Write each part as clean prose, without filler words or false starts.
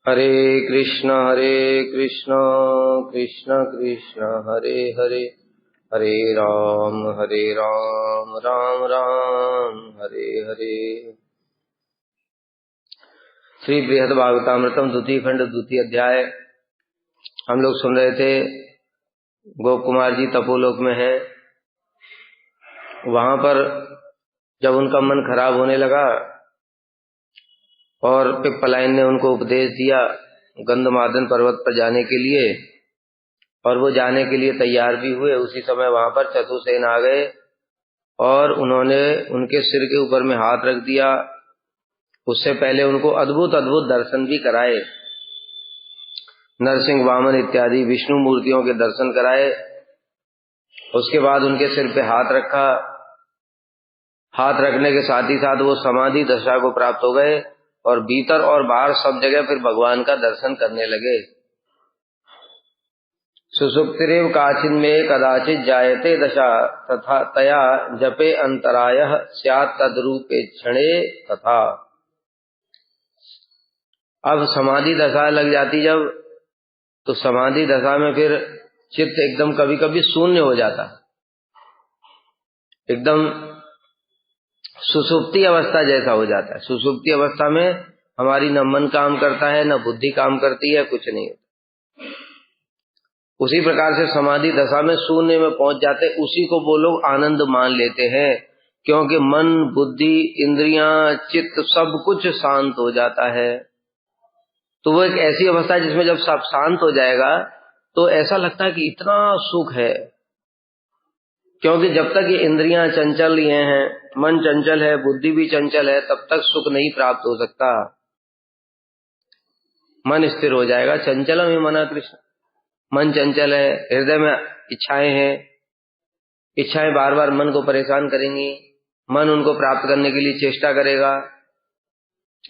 हरे कृष्ण कृष्ण कृष्ण हरे हरे, हरे राम राम राम हरे हरे। श्री बृहद भागवतामृतम द्वितीय खंड द्वितीय अध्याय हम लोग सुन रहे थे। गोप कुमार जी तपोलोक में हैं। वहां पर जब उनका मन खराब होने लगा और पिप्पलाइन ने उनको उपदेश दिया गंधमादन पर्वत पर जाने के लिए, और वो जाने के लिए तैयार भी हुए, उसी समय वहां पर चतुर्सेन आ गए और उन्होंने उनके सिर के ऊपर में हाथ रख दिया। उससे पहले उनको अद्भुत अद्भुत दर्शन भी कराए, नरसिंह वामन इत्यादि विष्णु मूर्तियों के दर्शन कराए। उसके बाद उनके सिर पे हाथ रखा। हाथ रखने के साथ ही साथ वो समाधि दशा को प्राप्त हो गए और भीतर और बाहर सब जगह फिर भगवान का दर्शन करने लगे। सुसुप्तिरेव काचिन में कदाचित जायते दशा तथा तया जपे अंतरायः स्यात् तद्रूपे क्षणे तथा। अब समाधि दशा लग जाती जब, तो समाधि दशा में फिर चित्त एकदम कभी कभी शून्य हो जाता, एकदम सुसुप्ति अवस्था जैसा हो जाता है। सुसुप्ति अवस्था में हमारी न मन काम करता है, न बुद्धि काम करती है, कुछ नहीं। उसी प्रकार से समाधि दशा में शून्य में पहुंच जाते, उसी को वो लोग आनंद मान लेते हैं, क्योंकि मन बुद्धि इंद्रियां चित्त सब कुछ शांत हो जाता है। तो वो एक ऐसी अवस्था है जिसमें जब सब शांत हो जाएगा तो ऐसा लगता है कि इतना सुख है, क्योंकि जब तक ये इंद्रियां चंचल ये हैं, मन चंचल है, बुद्धि भी चंचल है, तब तक सुख नहीं प्राप्त हो सकता। मन स्थिर हो जाएगा। चंचलम ही मना कृष्ण, मन चंचल है, हृदय में इच्छाएं हैं, इच्छाएं बार बार मन को परेशान करेंगी, मन उनको प्राप्त करने के लिए चेष्टा करेगा।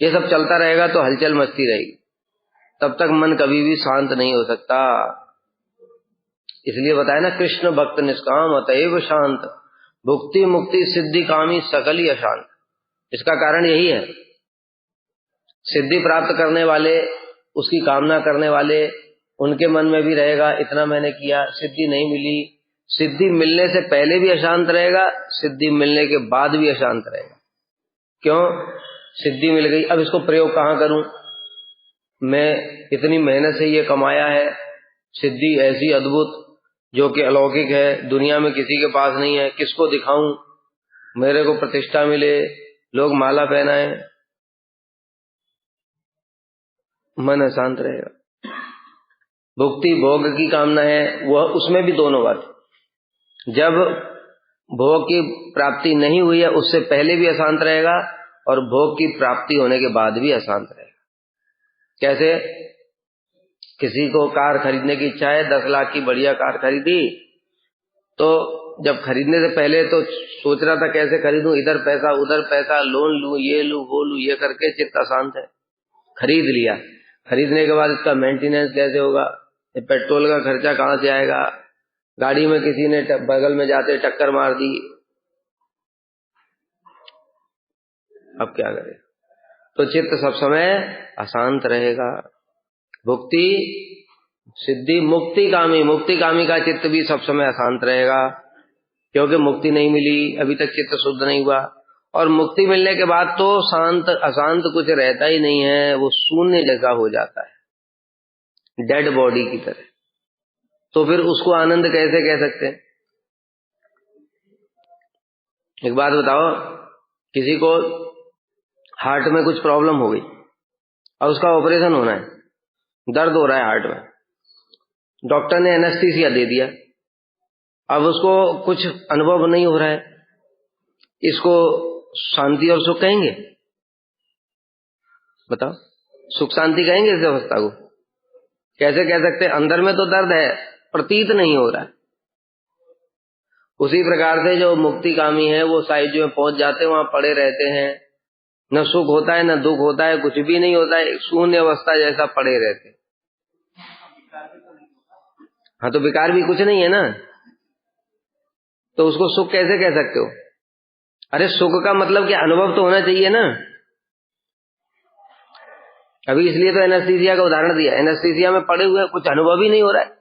ये सब चलता रहेगा तो हलचल मचती रहेगी, तब तक मन कभी भी शांत नहीं हो सकता। इसलिए बताया ना, कृष्ण भक्त निष्काम अतएव शांत, भुक्ति मुक्ति सिद्धि कामी सकली अशांत। इसका कारण यही है, सिद्धि प्राप्त करने वाले, उसकी कामना करने वाले, उनके मन में भी रहेगा इतना मैंने किया, सिद्धि नहीं मिली। सिद्धि मिलने से पहले भी अशांत रहेगा, सिद्धि मिलने के बाद भी अशांत रहेगा। क्यों? सिद्धि मिल गई, अब इसको प्रयोग कहाँ करूं? मैं इतनी मेहनत से ये कमाया है, सिद्धि ऐसी अद्भुत जो कि अलौकिक है, दुनिया में किसी के पास नहीं है, किसको दिखाऊं? मेरे को प्रतिष्ठा मिले, लोग माला पहनाएं, मन अशांत रहेगा। भुक्ति भोग की कामना है, वह उसमें भी दोनों बात। जब भोग की प्राप्ति नहीं हुई है उससे पहले भी अशांत रहेगा, और भोग की प्राप्ति होने के बाद भी अशांत रहेगा। कैसे? किसी को कार खरीदने की इच्छा है, 10 लाख की बढ़िया कार खरीदी, तो जब खरीदने से पहले तो सोच रहा था कैसे खरीदूं, इधर पैसा उधर पैसा, लोन लूं ये लूं वो लूं, ये करके चित्त अशांत है। खरीद लिया, खरीदने के बाद इसका मेंटेनेंस कैसे होगा, पेट्रोल का खर्चा कहां से आएगा, गाड़ी में किसी ने बगल में जाते टक्कर मार दी, अब क्या करें? तो चित्त सब समय अशांत रहेगा। भुक्ति सिद्धि मुक्ति कामी का चित्त भी सब समय अशांत रहेगा, क्योंकि मुक्ति नहीं मिली, अभी तक चित्त शुद्ध नहीं हुआ। और मुक्ति मिलने के बाद तो शांत अशांत कुछ रहता ही नहीं है, वो शून्य जैसा हो जाता है, डेड बॉडी की तरह। तो फिर उसको आनंद कैसे कह सकते हैं? एक बात बताओ, किसी को हार्ट में कुछ प्रॉब्लम हो गई और उसका ऑपरेशन होना है, दर्द हो रहा है हार्ट में, डॉक्टर ने एनेस्थीसिया दे दिया, अब उसको कुछ अनुभव नहीं हो रहा है, इसको शांति और सुख कहेंगे? बताओ, सुख शांति कहेंगे इस अवस्था को? कैसे कह सकते हैं? अंदर में तो दर्द है, प्रतीत नहीं हो रहा है। उसी प्रकार से जो मुक्ति कामी है, वो साइज में पहुंच जाते हैं, वहां पड़े रहते हैं, न सुख होता है न दुख होता है, कुछ भी नहीं होता है, शून्य अवस्था जैसा पड़े रहते हैं। हाँ, तो विकार भी कुछ नहीं है ना, तो उसको सुख कैसे कह सकते हो? अरे सुख का मतलब क्या, अनुभव तो होना चाहिए ना। अभी इसलिए तो एनेस्थीसिया का उदाहरण दिया। एनेस्थीसिया में पड़े हुए कुछ अनुभव ही नहीं हो रहा है,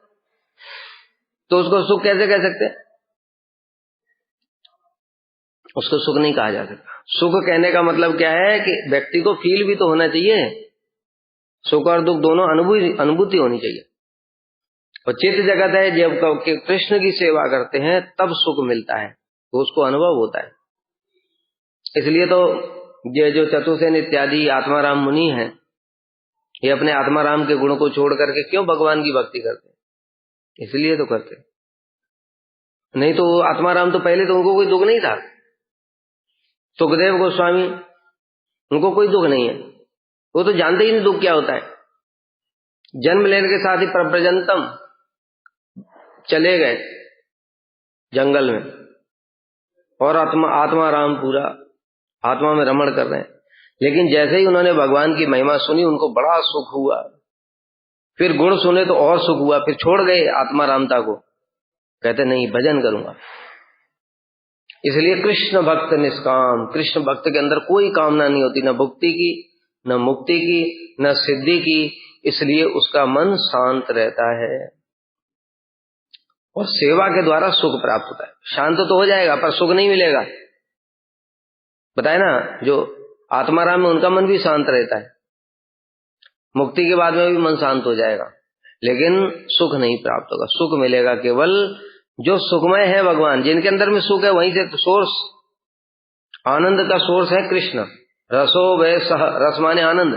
तो उसको सुख कैसे कह सकते हैं? उसको सुख नहीं कहा जा सकता। सुख कहने का मतलब क्या है कि व्यक्ति को फील भी तो होना चाहिए। सुख और दुख दोनों अनुभूति होनी चाहिए। और चित्त जगत है, जब कृष्ण की सेवा करते हैं तब सुख मिलता है, तो उसको अनुभव होता है। इसलिए तो ये जो चतुर्सेन इत्यादि आत्माराम मुनि हैं, ये अपने आत्माराम के गुण को छोड़ करके क्यों भगवान की भक्ति करते हैं? इसलिए तो करते हैं। नहीं तो आत्माराम तो पहले तो उनको कोई दुख नहीं था। सुखदेव गोस्वामी, उनको कोई दुख नहीं है, वो तो जानते ही नहीं दुख क्या होता है। जन्म लेने के साथ ही प्रव्रजंतम चले गए जंगल में, और आत्माराम पूरा आत्मा में रमण कर रहे हैं। लेकिन जैसे ही उन्होंने भगवान की महिमा सुनी, उनको बड़ा सुख हुआ। फिर गुण सुने तो और सुख हुआ, फिर छोड़ गए आत्मारामता को, कहते नहीं भजन करूंगा। इसलिए कृष्ण भक्त निष्काम, कृष्ण भक्त के अंदर कोई कामना नहीं होती, न भुक्ति की, न मुक्ति की, न सिद्धि की। इसलिए उसका मन शांत रहता है और सेवा के द्वारा सुख प्राप्त होता है। शांत तो हो जाएगा पर सुख नहीं मिलेगा। बताए ना, जो आत्माराम में उनका मन भी शांत रहता है, मुक्ति के बाद में भी मन शांत हो जाएगा, लेकिन सुख नहीं प्राप्त होगा। सुख मिलेगा केवल जो सुखमय है भगवान, जिनके अंदर में सुख है, वहीं से तो सोर्स, आनंद का सोर्स है कृष्ण। रसो वे सह, रस माने आनंद,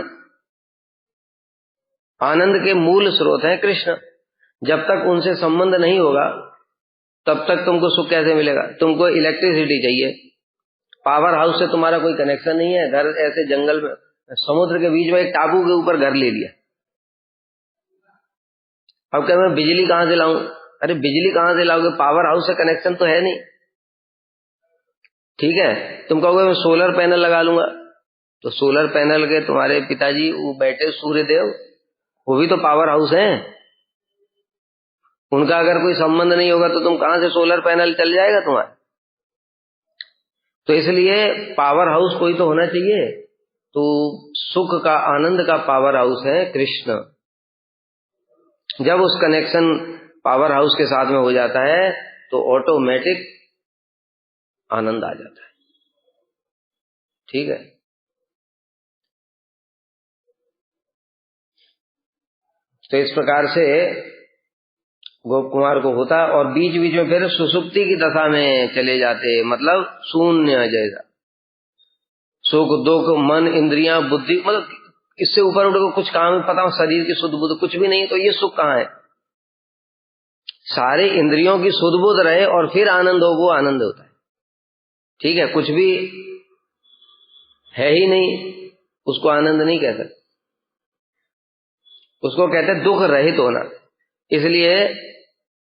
आनंद के मूल स्रोत है कृष्ण। जब तक उनसे संबंध नहीं होगा तब तक तुमको सुख कैसे मिलेगा? तुमको इलेक्ट्रिसिटी चाहिए, पावर हाउस से तुम्हारा कोई कनेक्शन नहीं है, घर ऐसे जंगल में, समुद्र के बीच में एक टापू के ऊपर घर ले लिया। अब क्या मैं बिजली कहां से लाऊं? अरे बिजली कहां से लाओगे? पावर हाउस से कनेक्शन तो है नहीं। ठीक है, तुम कहोगे मैं सोलर पैनल लगा लूंगा, तो सोलर पैनल के तुम्हारे पिताजी वो बैठे सूर्यदेव, वो भी तो पावर हाउस हैं। उनका अगर कोई संबंध नहीं होगा तो तुम कहां से सोलर पैनल चल जाएगा तुम्हारा? तो इसलिए पावर हाउस कोई तो होना चाहिए। तो सुख का, आनंद का पावर हाउस है कृष्ण। जब उस कनेक्शन पावर हाउस के साथ में हो जाता है तो ऑटोमेटिक आनंद आ जाता है। ठीक है, तो इस प्रकार से गोप कुमार को होता, और बीच बीच में फिर सुसुप्ति की दशा में चले जाते, मतलब शून्य जैसा। सुख दुख मन इंद्रियां बुद्धि, मतलब इससे ऊपर उनको कुछ काम पता हो, शरीर की शुद्ध बुद्ध कुछ भी नहीं, तो ये सुख कहाँ है? सारे इंद्रियों की शुद्ध बुद्ध रहे और फिर आनंद हो, वो आनंद होता है। ठीक है, कुछ भी है ही नहीं, उसको आनंद नहीं कह सकते, उसको कहते हैं दुख रहित होना। इसलिए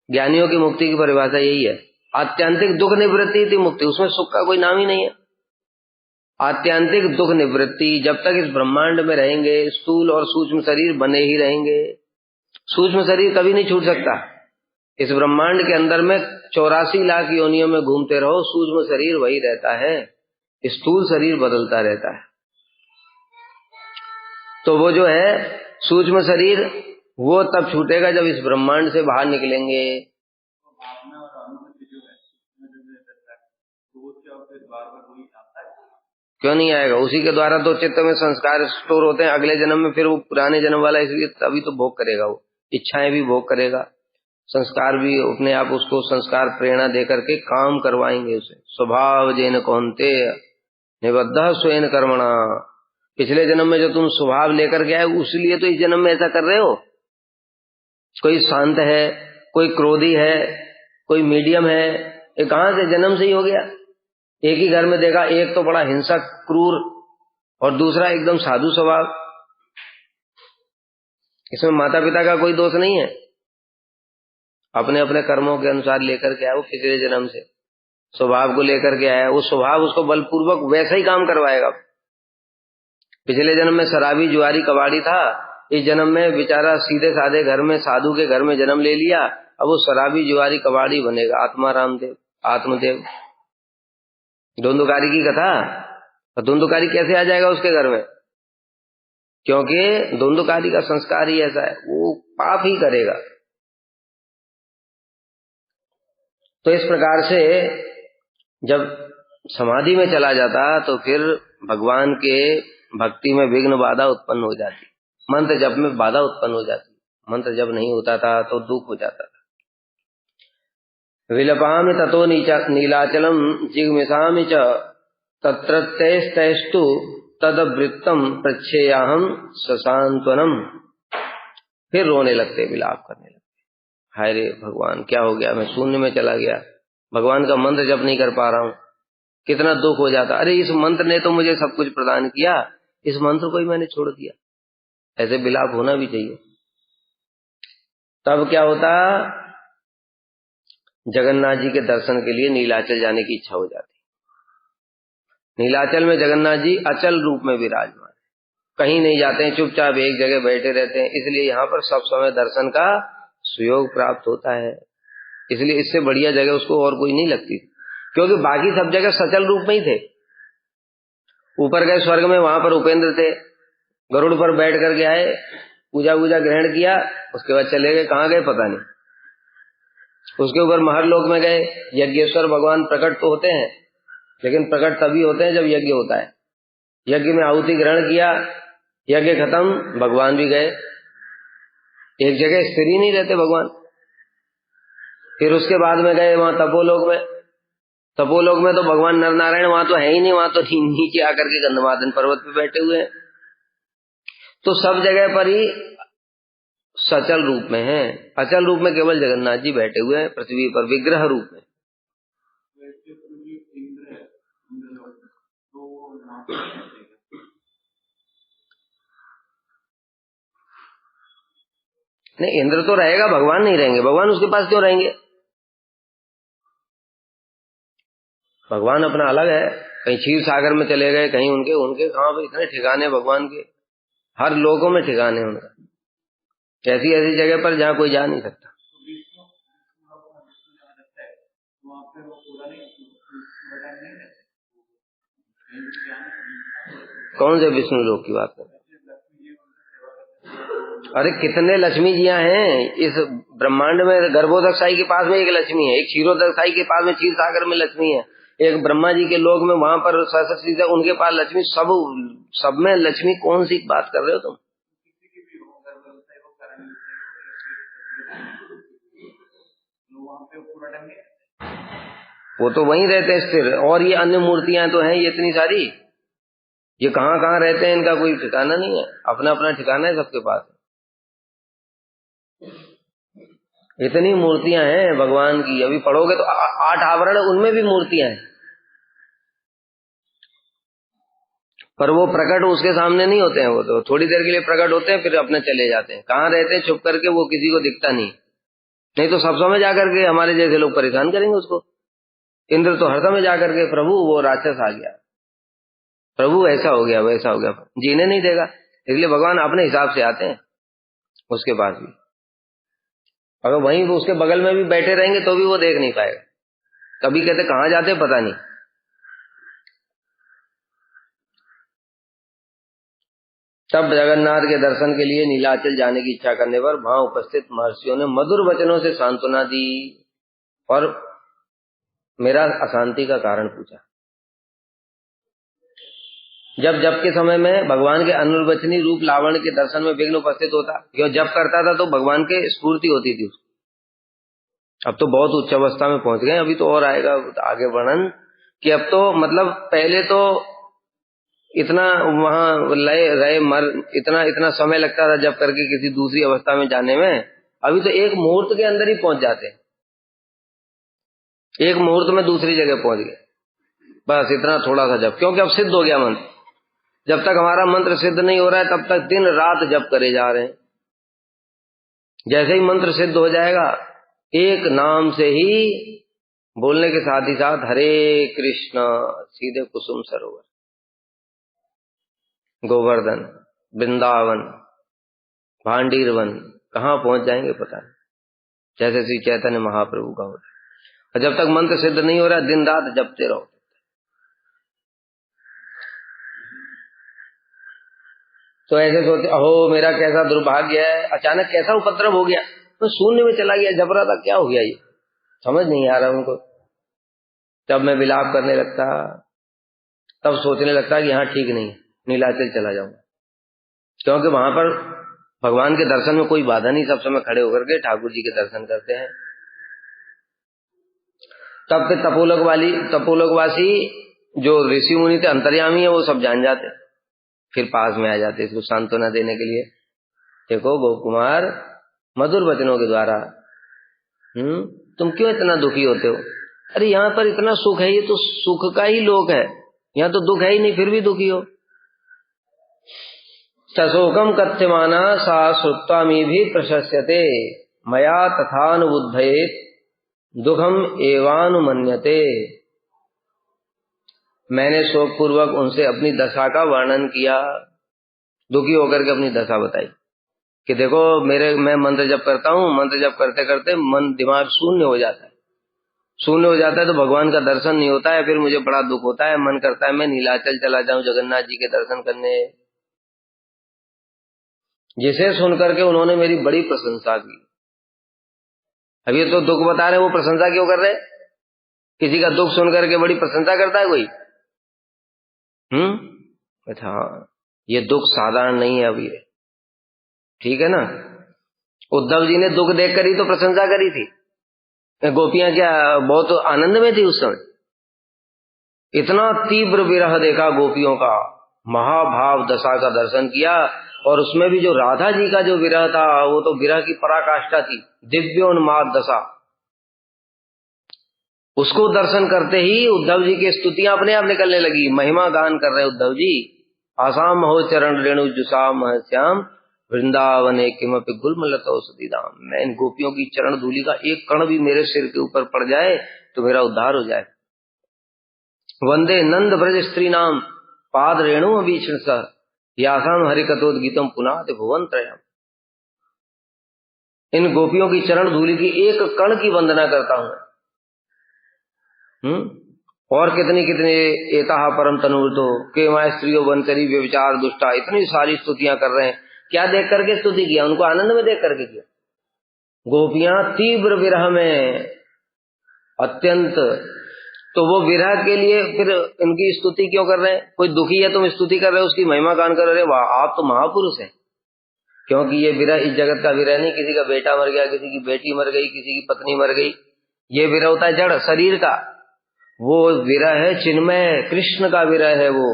ज्ञानियों की मुक्ति की परिभाषा यही है, आत्यंतिक दुख निवृत्ति थी मुक्ति। उसमें सुख का कोई नाम ही नहीं है। आत्यंतिक दुख निवृत्ति, जब तक इस ब्रह्मांड में रहेंगे, स्थूल और सूक्ष्म शरीर बने ही रहेंगे। सूक्ष्म शरीर कभी नहीं छूट सकता। इस ब्रह्मांड के अंदर में 84 लाख योनियों में घूमते रहो, सूक्ष्म शरीर वही रहता है, स्थूल शरीर बदलता रहता है। तो वो जो है सूक्ष्म शरीर, वो तब छूटेगा जब इस ब्रह्मांड से बाहर निकलेंगे। क्यों नहीं आएगा? उसी के द्वारा तो चित्त में संस्कार स्टोर होते हैं। अगले जन्म में फिर वो पुराने जन्म वाला, इसलिए तभी तो भोग करेगा, वो इच्छाएं भी भोग करेगा, संस्कार भी अपने आप उसको संस्कार प्रेरणा दे करके काम करवाएंगे उसे। स्वभाव जैन कौनते निबद्ध स्वयं कर्मणा। पिछले जन्म में जो तुम स्वभाव लेकर के आए, उसलिए तो इस जन्म में ऐसा कर रहे हो। कोई शांत है, कोई क्रोधी है, कोई मीडियम है, ये कहां से? जन्म से ही हो गया। एक ही घर में देखा, एक तो बड़ा हिंसक क्रूर और दूसरा एकदम साधु स्वभाव। इसमें माता पिता का कोई दोष नहीं है, अपने अपने कर्मों के अनुसार लेकर के आया वो, पिछले जन्म से स्वभाव को लेकर के आया। वो स्वभाव उसको बलपूर्वक वैसा ही काम करवाएगा। पिछले जन्म में शराबी जुआरी कबाड़ी था, इस जन्म में बेचारा सीधे साधे घर में, साधु के घर में जन्म ले लिया, अब वो शराबी जुआरी कबाड़ी बनेगा। आत्माराम देव, आत्मदेव, धुंधुकारी की कथा। धुंधुकारी कैसे आ जाएगा उसके घर में? क्योंकि धुंधकारी का संस्कार ही ऐसा है, वो पाप ही करेगा। तो इस प्रकार से जब समाधि में चला जाता तो फिर भगवान के भक्ति में विघ्न बाधा उत्पन्न हो जाती, मंत्र जप में बाधा उत्पन्न हो जाती, मंत्र जप नहीं होता था तो दुख हो जाता था। विलपामि ततो नीलाचलम जिग्मिषामि च तत्रत्यस्तु तदवृत्तम प्रच्छेयाहम ससांत्वनम। फिर रोने लगते, विलाप करने लगते, हाय रे भगवान क्या हो गया, मैं शून्य में चला गया, भगवान का मंत्र जप नहीं कर पा रहा हूं, कितना दुख हो जाता। अरे इस मंत्र ने तो मुझे सब कुछ प्रदान किया, इस मंत्र को ही मैंने छोड़ दिया। ऐसे विलाप होना भी चाहिए। तब क्या होता, जगन्नाथ जी के दर्शन के लिए नीलाचल जाने की इच्छा हो जाती। नीलाचल में जगन्नाथ जी अचल रूप में विराजमान, कहीं नहीं जाते हैं, चुपचाप एक जगह बैठे रहते हैं, इसलिए यहाँ पर सब समय दर्शन का सुयोग प्राप्त होता है। इसलिए इससे बढ़िया जगह उसको और कोई नहीं लगती, क्योंकि बाकी सब जगह सचल रूप में ही थे। ऊपर गए स्वर्ग में, वहां पर उपेंद्र थे, गरुड़ पर बैठ करके आए, पूजा वूजा ग्रहण किया, उसके बाद चले गए, कहाँ गए पता नहीं। उसके ऊपर महरलोक में गए, यज्ञेश्वर भगवान प्रकट तो होते हैं, लेकिन प्रकट तभी होते हैं जब यज्ञ होता है। यज्ञ में आहुति ग्रहण किया, यज्ञ खत्म, भगवान भी गए, एक जगह स्थिर ही नहीं रहते भगवान। फिर उसके बाद में गए वहां तपोलोक में, तपोलोक में तो भगवान नर नारायण वहां तो है ही नहीं, वहां तो नीचे आकर के गंधमादन पर्वत पे बैठे हुए हैं। तो सब जगह पर ही सचल रूप में है, अचल रूप में केवल जगन्नाथ जी बैठे हुए हैं पृथ्वी पर विग्रह रूप में। नहीं, इंद्र तो रहेगा, भगवान नहीं रहेंगे। भगवान उसके पास क्यों रहेंगे, भगवान अपना अलग है। कहीं क्षीर सागर में चले गए, कहीं उनके उनके कहां पर इतने ठिकाने भगवान के, हर लोगों में ठिकाने उनका, ऐसी ऐसी जगह पर जहां कोई जा नहीं सकता। कौन से विष्णु लोक की बात कर रहे हैं? अरे कितने लक्ष्मी जियां हैं इस ब्रह्मांड में। गर्भोदक साई के पास में एक लक्ष्मी है, एक क्षीरोदक साई के पास में क्षीर सागर में लक्ष्मी है, एक ब्रह्मा जी के लोक में वहां पर सरस्वती उनके पास लक्ष्मी, सब में लक्ष्मी। कौन सी बात कर रहे हो तुम? वो तो वहीं रहते हैं स्थिर, और ये अन्य मूर्तियां तो हैं ये इतनी सारी, ये कहाँ कहाँ रहते हैं, इनका कोई ठिकाना नहीं है, अपना अपना ठिकाना है सबके पास। इतनी मूर्तियां हैं भगवान की, अभी पढ़ोगे तो 8 आवरण, उनमें भी मूर्तियां हैं, पर वो प्रकट उसके सामने नहीं होते हैं। वो तो थोड़ी देर के लिए प्रकट होते हैं, फिर अपने चले जाते हैं। कहाँ रहते हैं छुप करके, वो किसी को दिखता नहीं। नहीं तो सब समय जाकर के हमारे जैसे लोग परेशान करेंगे उसको। इंद्र तो हर समय जाकर के, प्रभु वो राक्षस आ गया, प्रभु ऐसा हो गया वैसा हो गया, जीने नहीं देगा। इसलिए भगवान अपने हिसाब से आते हैं उसके पास भी। अगर वहीं वो उसके बगल में भी बैठे रहेंगे तो भी वो देख नहीं पाएगा। कभी कहते कहाँ जाते पता नहीं। तब जगन्नाथ के दर्शन के लिए नीलाचल जाने की इच्छा करने पर वहां उपस्थित महर्षियों ने मधुर वचनों से सांत्वना दी और मेरा अशांति का कारण पूछा। जब जप के समय में भगवान के अनुर्वचनीय रूप लावण्य के दर्शन में विघ्न उपस्थित होता, क्यों जप करता था तो भगवान के स्फूर्ति होती थी। अब तो बहुत उच्च अवस्था में पहुंच गए, अभी तो और आएगा आगे वर्णन कि अब तो मतलब पहले तो इतना वहां लय रहे मर इतना इतना समय लगता था जब करके किसी दूसरी अवस्था में जाने में, अभी तो एक मुहूर्त के अंदर ही पहुंच जाते हैं, एक मुहूर्त में दूसरी जगह पहुंच गए, बस इतना थोड़ा सा जब। क्योंकि अब सिद्ध हो गया मंत्र, जब तक हमारा मंत्र सिद्ध नहीं हो रहा है तब तक दिन रात जप करे जा रहे हैं। जैसे ही मंत्र सिद्ध हो जाएगा, एक नाम से ही बोलने के साथ ही साथ हरे कृष्ण, सीधे कुसुम सरोवर, गोवर्धन, वृंदावन, भांडीरवन, कहाँ पहुंच जाएंगे पता नहीं, जैसे श्री चैतन्य महाप्रभु का होता है। और जब तक मंत्र सिद्ध नहीं हो रहा दिन रात जपते रहो। तो ऐसे सोचते अहो मेरा कैसा दुर्भाग्य है, अचानक कैसा उपद्रव हो गया, तो शून्य में चला गया, जब रहा था क्या हो गया, ये समझ नहीं आ रहा उनको। तब मैं विलाप करने लगता, तब सोचने लगता कि यहाँ ठीक नहीं, नीलाचल चला जाऊंगा, क्योंकि वहां पर भगवान के दर्शन में कोई बाधा नहीं, सब समय खड़े होकर के ठाकुर जी के दर्शन करते हैं। तब फिर तपोलोकवासी जो ऋषि मुनि थे, अंतर्यामी है, वो सब जान जाते, फिर पास में आ जाते इसको सांत्वना देने के लिए। देखो गोकुमार, मधुर वचनों के द्वारा तुम क्यों इतना दुखी होते हो? अरे यहाँ पर इतना सुख है, ये तो सुख का ही लोक है, यहाँ तो दुख है ही नहीं, फिर भी दुखी हो। सशोकम कथ्यमाना सा श्रुत्वामी भी प्रशस्यते मया तथानुबुद्धयेत दुखम एवानुमन्यते। मैंने शोक पूर्वक उनसे अपनी दशा का वर्णन किया, दुखी होकर के अपनी दशा बताई कि देखो मैं मंत्र जप करता हूँ, मंत्र जप करते करते मन दिमाग शून्य हो जाता है, शून्य हो जाता है तो भगवान का दर्शन नहीं होता है, फिर मुझे बड़ा दुख होता है, मन करता है मैं नीलाचल चला जाऊं जगन्नाथ जी के दर्शन करने। जिसे सुनकर के उन्होंने मेरी बड़ी प्रशंसा की। अब ये तो दुख बता रहे, वो प्रशंसा क्यों कर रहे? किसी का दुख सुनकर के बड़ी प्रशंसा करता है कोई? अच्छा, ये दुख साधारण नहीं है। अब ये ठीक है ना, उद्धव जी ने दुख देखकर ही तो प्रशंसा करी थी। गोपियां क्या बहुत आनंद में थी उस समय? इतना तीव्र विरह देखा गोपियों का, महाभाव दशा का दर्शन किया, और उसमें भी जो राधा जी का जो विरह था, वो तो विरह की पराकाष्ठा थी, दिव्योन्माद दशा। उसको दर्शन करते ही उद्धव जी की स्तुतियां अपने आप निकलने लगी, महिमा गान कर रहे उद्धव जी। आसाम महो चरण रेणु जुसाम श्याम वृंदावने किमपि गुलमलतौषधि धाम। मैं इन गोपियों की चरण धूलि का एक कण भी मेरे सिर के ऊपर पड़ जाए तो मेरा उद्धार हो जाए। वंदे नंद ब्रज स्त्री नाम पाद रेणु अभीक्षण सह यासाम हरिकथोद्गीतम पुनात भुवन त्रयम्। इन गोपियों की चरण धूलि की एक कण की वंदना करता हूं। और कितनी कितनी एताहा परम तनुर्तो के माय स्त्रियों बनकरी व्यभिचार दुष्टा, इतनी सारी स्तुतियां कर रहे हैं। क्या देख करके स्तुति किया? उनको आनंद में देख करके किया। गोपियां तीव्र विरह में अत्यंत, तो वो विरह के लिए फिर इनकी स्तुति क्यों कर रहे हैं? कोई दुखी है तुम स्तुति कर रहे हो, उसकी महिमा गान कर रहे हो, वाह आप तो महापुरुष हैं। क्योंकि ये विरह इस जगत का विरह नहीं, किसी का बेटा मर गया, किसी की बेटी मर गई, किसी की पत्नी मर गई, ये विरह होता है जड़ शरीर का। वो विरह है चिन्मय, कृष्ण का विरह है वो।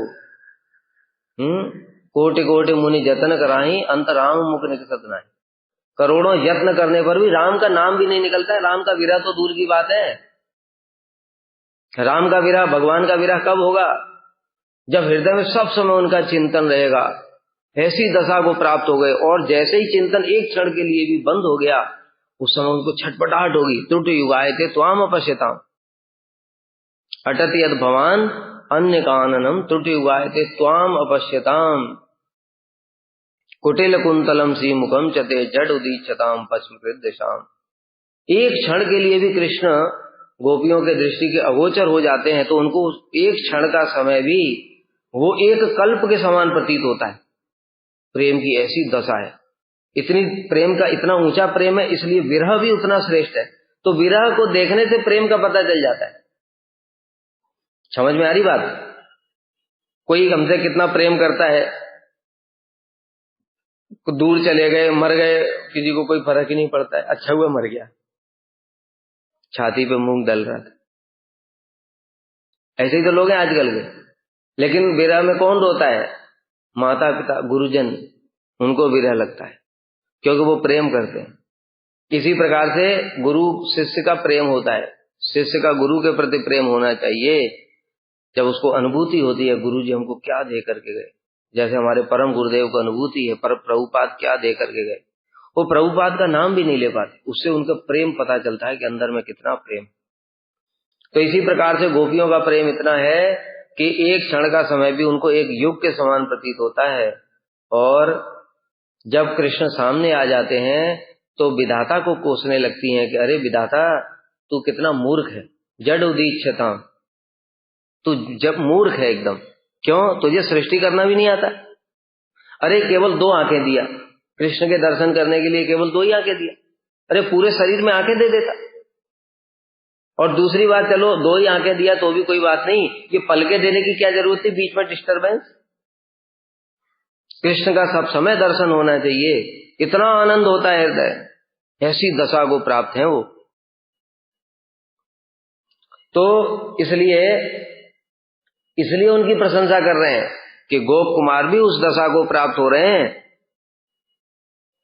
कोटि कोटि मुनि जतन कराई अंत राम मुख निकसत नहीं। करोड़ों यत्न करने पर भी राम का नाम भी नहीं निकलता है। राम का विरह तो दूर की बात है। राम का विरह, भगवान का विरह कब होगा? जब हृदय में सब समय उनका चिंतन रहेगा। ऐसी दशा को प्राप्त हो गए, और जैसे ही चिंतन एक क्षण के लिए भी बंद हो गया, उस समय उनको छटपटाहट होगी। त्रुटि युगाए थे त्वाम अपश्यताम अटति यद भवान अन्य काननम त्रुटि युगाए थे त्वाम अपश्यताम कुटिल कुंतलम सी मुखम चते जड उदीक्षताम पश्चिम दिशाम। एक क्षण के लिए भी कृष्ण गोपियों के दृष्टि के अगोचर हो जाते हैं तो उनको एक क्षण का समय भी वो एक कल्प के समान प्रतीत होता है। प्रेम की ऐसी दशा है, इतनी प्रेम का इतना ऊंचा प्रेम है, इसलिए विरह भी उतना श्रेष्ठ है। तो विरह को देखने से प्रेम का पता चल जाता है। समझ में आ रही बात? कोई हमसे कितना प्रेम करता है, दूर चले गए, मर गए, किसी को कोई फर्क ही नहीं पड़ता है, अच्छा हुआ मर गया, छाती पे मूंग डल रहा था। ऐसे ही तो लोग हैं आजकल के। लेकिन विरह में कौन रोता है? माता पिता, गुरुजन, उनको विरह लगता है क्योंकि वो प्रेम करते हैं। इसी प्रकार से गुरु शिष्य का प्रेम होता है, शिष्य का गुरु के प्रति प्रेम होना चाहिए। जब उसको अनुभूति होती है गुरु जी हमको क्या दे करके गए, जैसे हमारे परम गुरुदेव को अनुभूति है पर प्रभुपाद क्या दे करके गए, वो प्रभुपाद का नाम भी नहीं ले पाते, उससे उनका प्रेम पता चलता है कि अंदर में कितना प्रेम। तो इसी प्रकार से गोपियों का प्रेम इतना है कि एक क्षण का समय भी उनको एक युग के समान प्रतीत होता है। और जब कृष्ण सामने आ जाते हैं तो विधाता को कोसने लगती हैं कि अरे विधाता तू कितना मूर्ख है, जड़ उदीक्षताम, तू जब मूर्ख है एकदम। क्यों? तुझे सृष्टि करना भी नहीं आता। अरे केवल 2 आंखें दिया कृष्ण के दर्शन करने के लिए, केवल 2 ही आंखें दिया, अरे पूरे शरीर में आंखें दे देता। और दूसरी बात, चलो 2 ही आंखें दिया तो भी कोई बात नहीं, ये पलके देने की क्या जरूरत थी, बीच में डिस्टरबेंस। कृष्ण का सब समय दर्शन होना चाहिए, इतना आनंद होता है हृदय, ऐसी दशा को प्राप्त है वो। तो इसलिए उनकी प्रशंसा कर रहे हैं कि गोप कुमार भी उस दशा को प्राप्त हो रहे हैं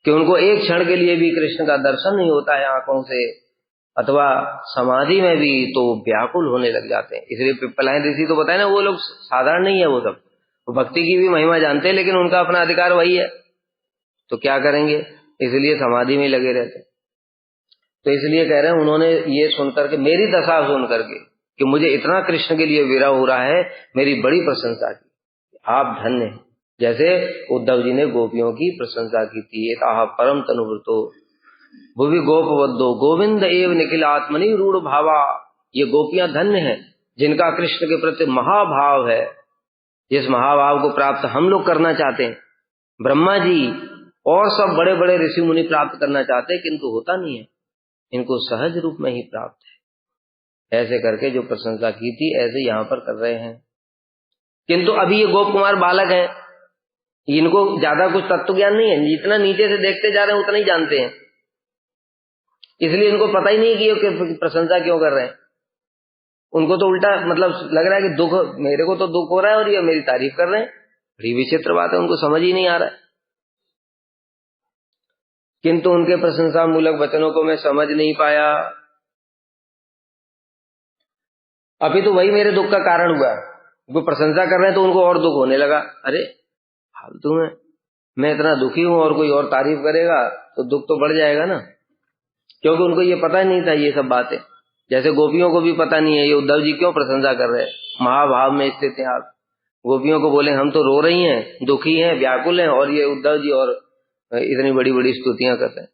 कि उनको एक क्षण के लिए भी कृष्ण का दर्शन नहीं होता है आंखों से, अथवा समाधि में भी तो व्याकुल होने लग जाते हैं। इसलिए पिप्पलायन ऋषि तो बताए ना, वो लोग साधारण नहीं है, वो सब भक्ति की भी महिमा जानते हैं, लेकिन उनका अपना अधिकार वही है, तो क्या करेंगे, इसलिए समाधि में लगे रहते हैं। तो इसलिए कह रहे हैं, उन्होंने ये सुनकर के, मेरी दशा सुन करके कि मुझे इतना कृष्ण के लिए विरह हो रहा है, मेरी बड़ी प्रशंसा की, आप धन्य हैं। जैसे उद्धव जी ने गोपियों की प्रशंसा की थी, एताः परम तनुभृतो भुवि गोपवद्दो गोविंद एव निखिल आत्मनि रूढ़ भावा। ये गोपियां धन्य हैं जिनका कृष्ण के प्रति महाभाव है, जिस महाभाव को प्राप्त हम लोग करना चाहते हैं, ब्रह्मा जी और सब बड़े बड़े ऋषि मुनि प्राप्त करना चाहते हैं, किंतु होता नहीं है, इनको सहज रूप में ही प्राप्त है। ऐसे करके जो प्रशंसा की थी, ऐसे यहां पर कर रहे हैं। किंतु अभी ये गोप कुमार बालक हैं, इनको ज्यादा कुछ तत्व ज्ञान नहीं है, जितना नीचे से देखते जा रहे हैं उतना ही जानते हैं, इसलिए इनको पता ही नहीं कि ये प्रशंसा क्यों कर रहे हैं। उनको तो उल्टा मतलब लग रहा है कि दुख, मेरे को तो दुख हो रहा है और ये मेरी तारीफ कर रहे हैं। बड़ी विचित्र बात है, उनको समझ ही नहीं आ रहा है। किंतु उनके प्रशंसा मूलक वचनों को मैं समझ नहीं पाया। अभी तो वही मेरे दुख का कारण हुआ, वो प्रशंसा कर रहे हैं तो उनको और दुख होने लगा। अरे फालतू में, मैं इतना दुखी हूं और कोई और तारीफ करेगा तो दुख तो बढ़ जाएगा ना, क्योंकि उनको ये पता नहीं था ये सब बातें। जैसे गोपियों को भी पता नहीं है ये उद्धव जी क्यों प्रशंसा कर रहे हैं, महाभाव में स्थित हैं आप। गोपियों को बोले हम तो रो रही हैं, दुखी हैं, व्याकुल हैं, और ये उद्धव जी और इतनी बड़ी बड़ी स्तुतियां करते हैं।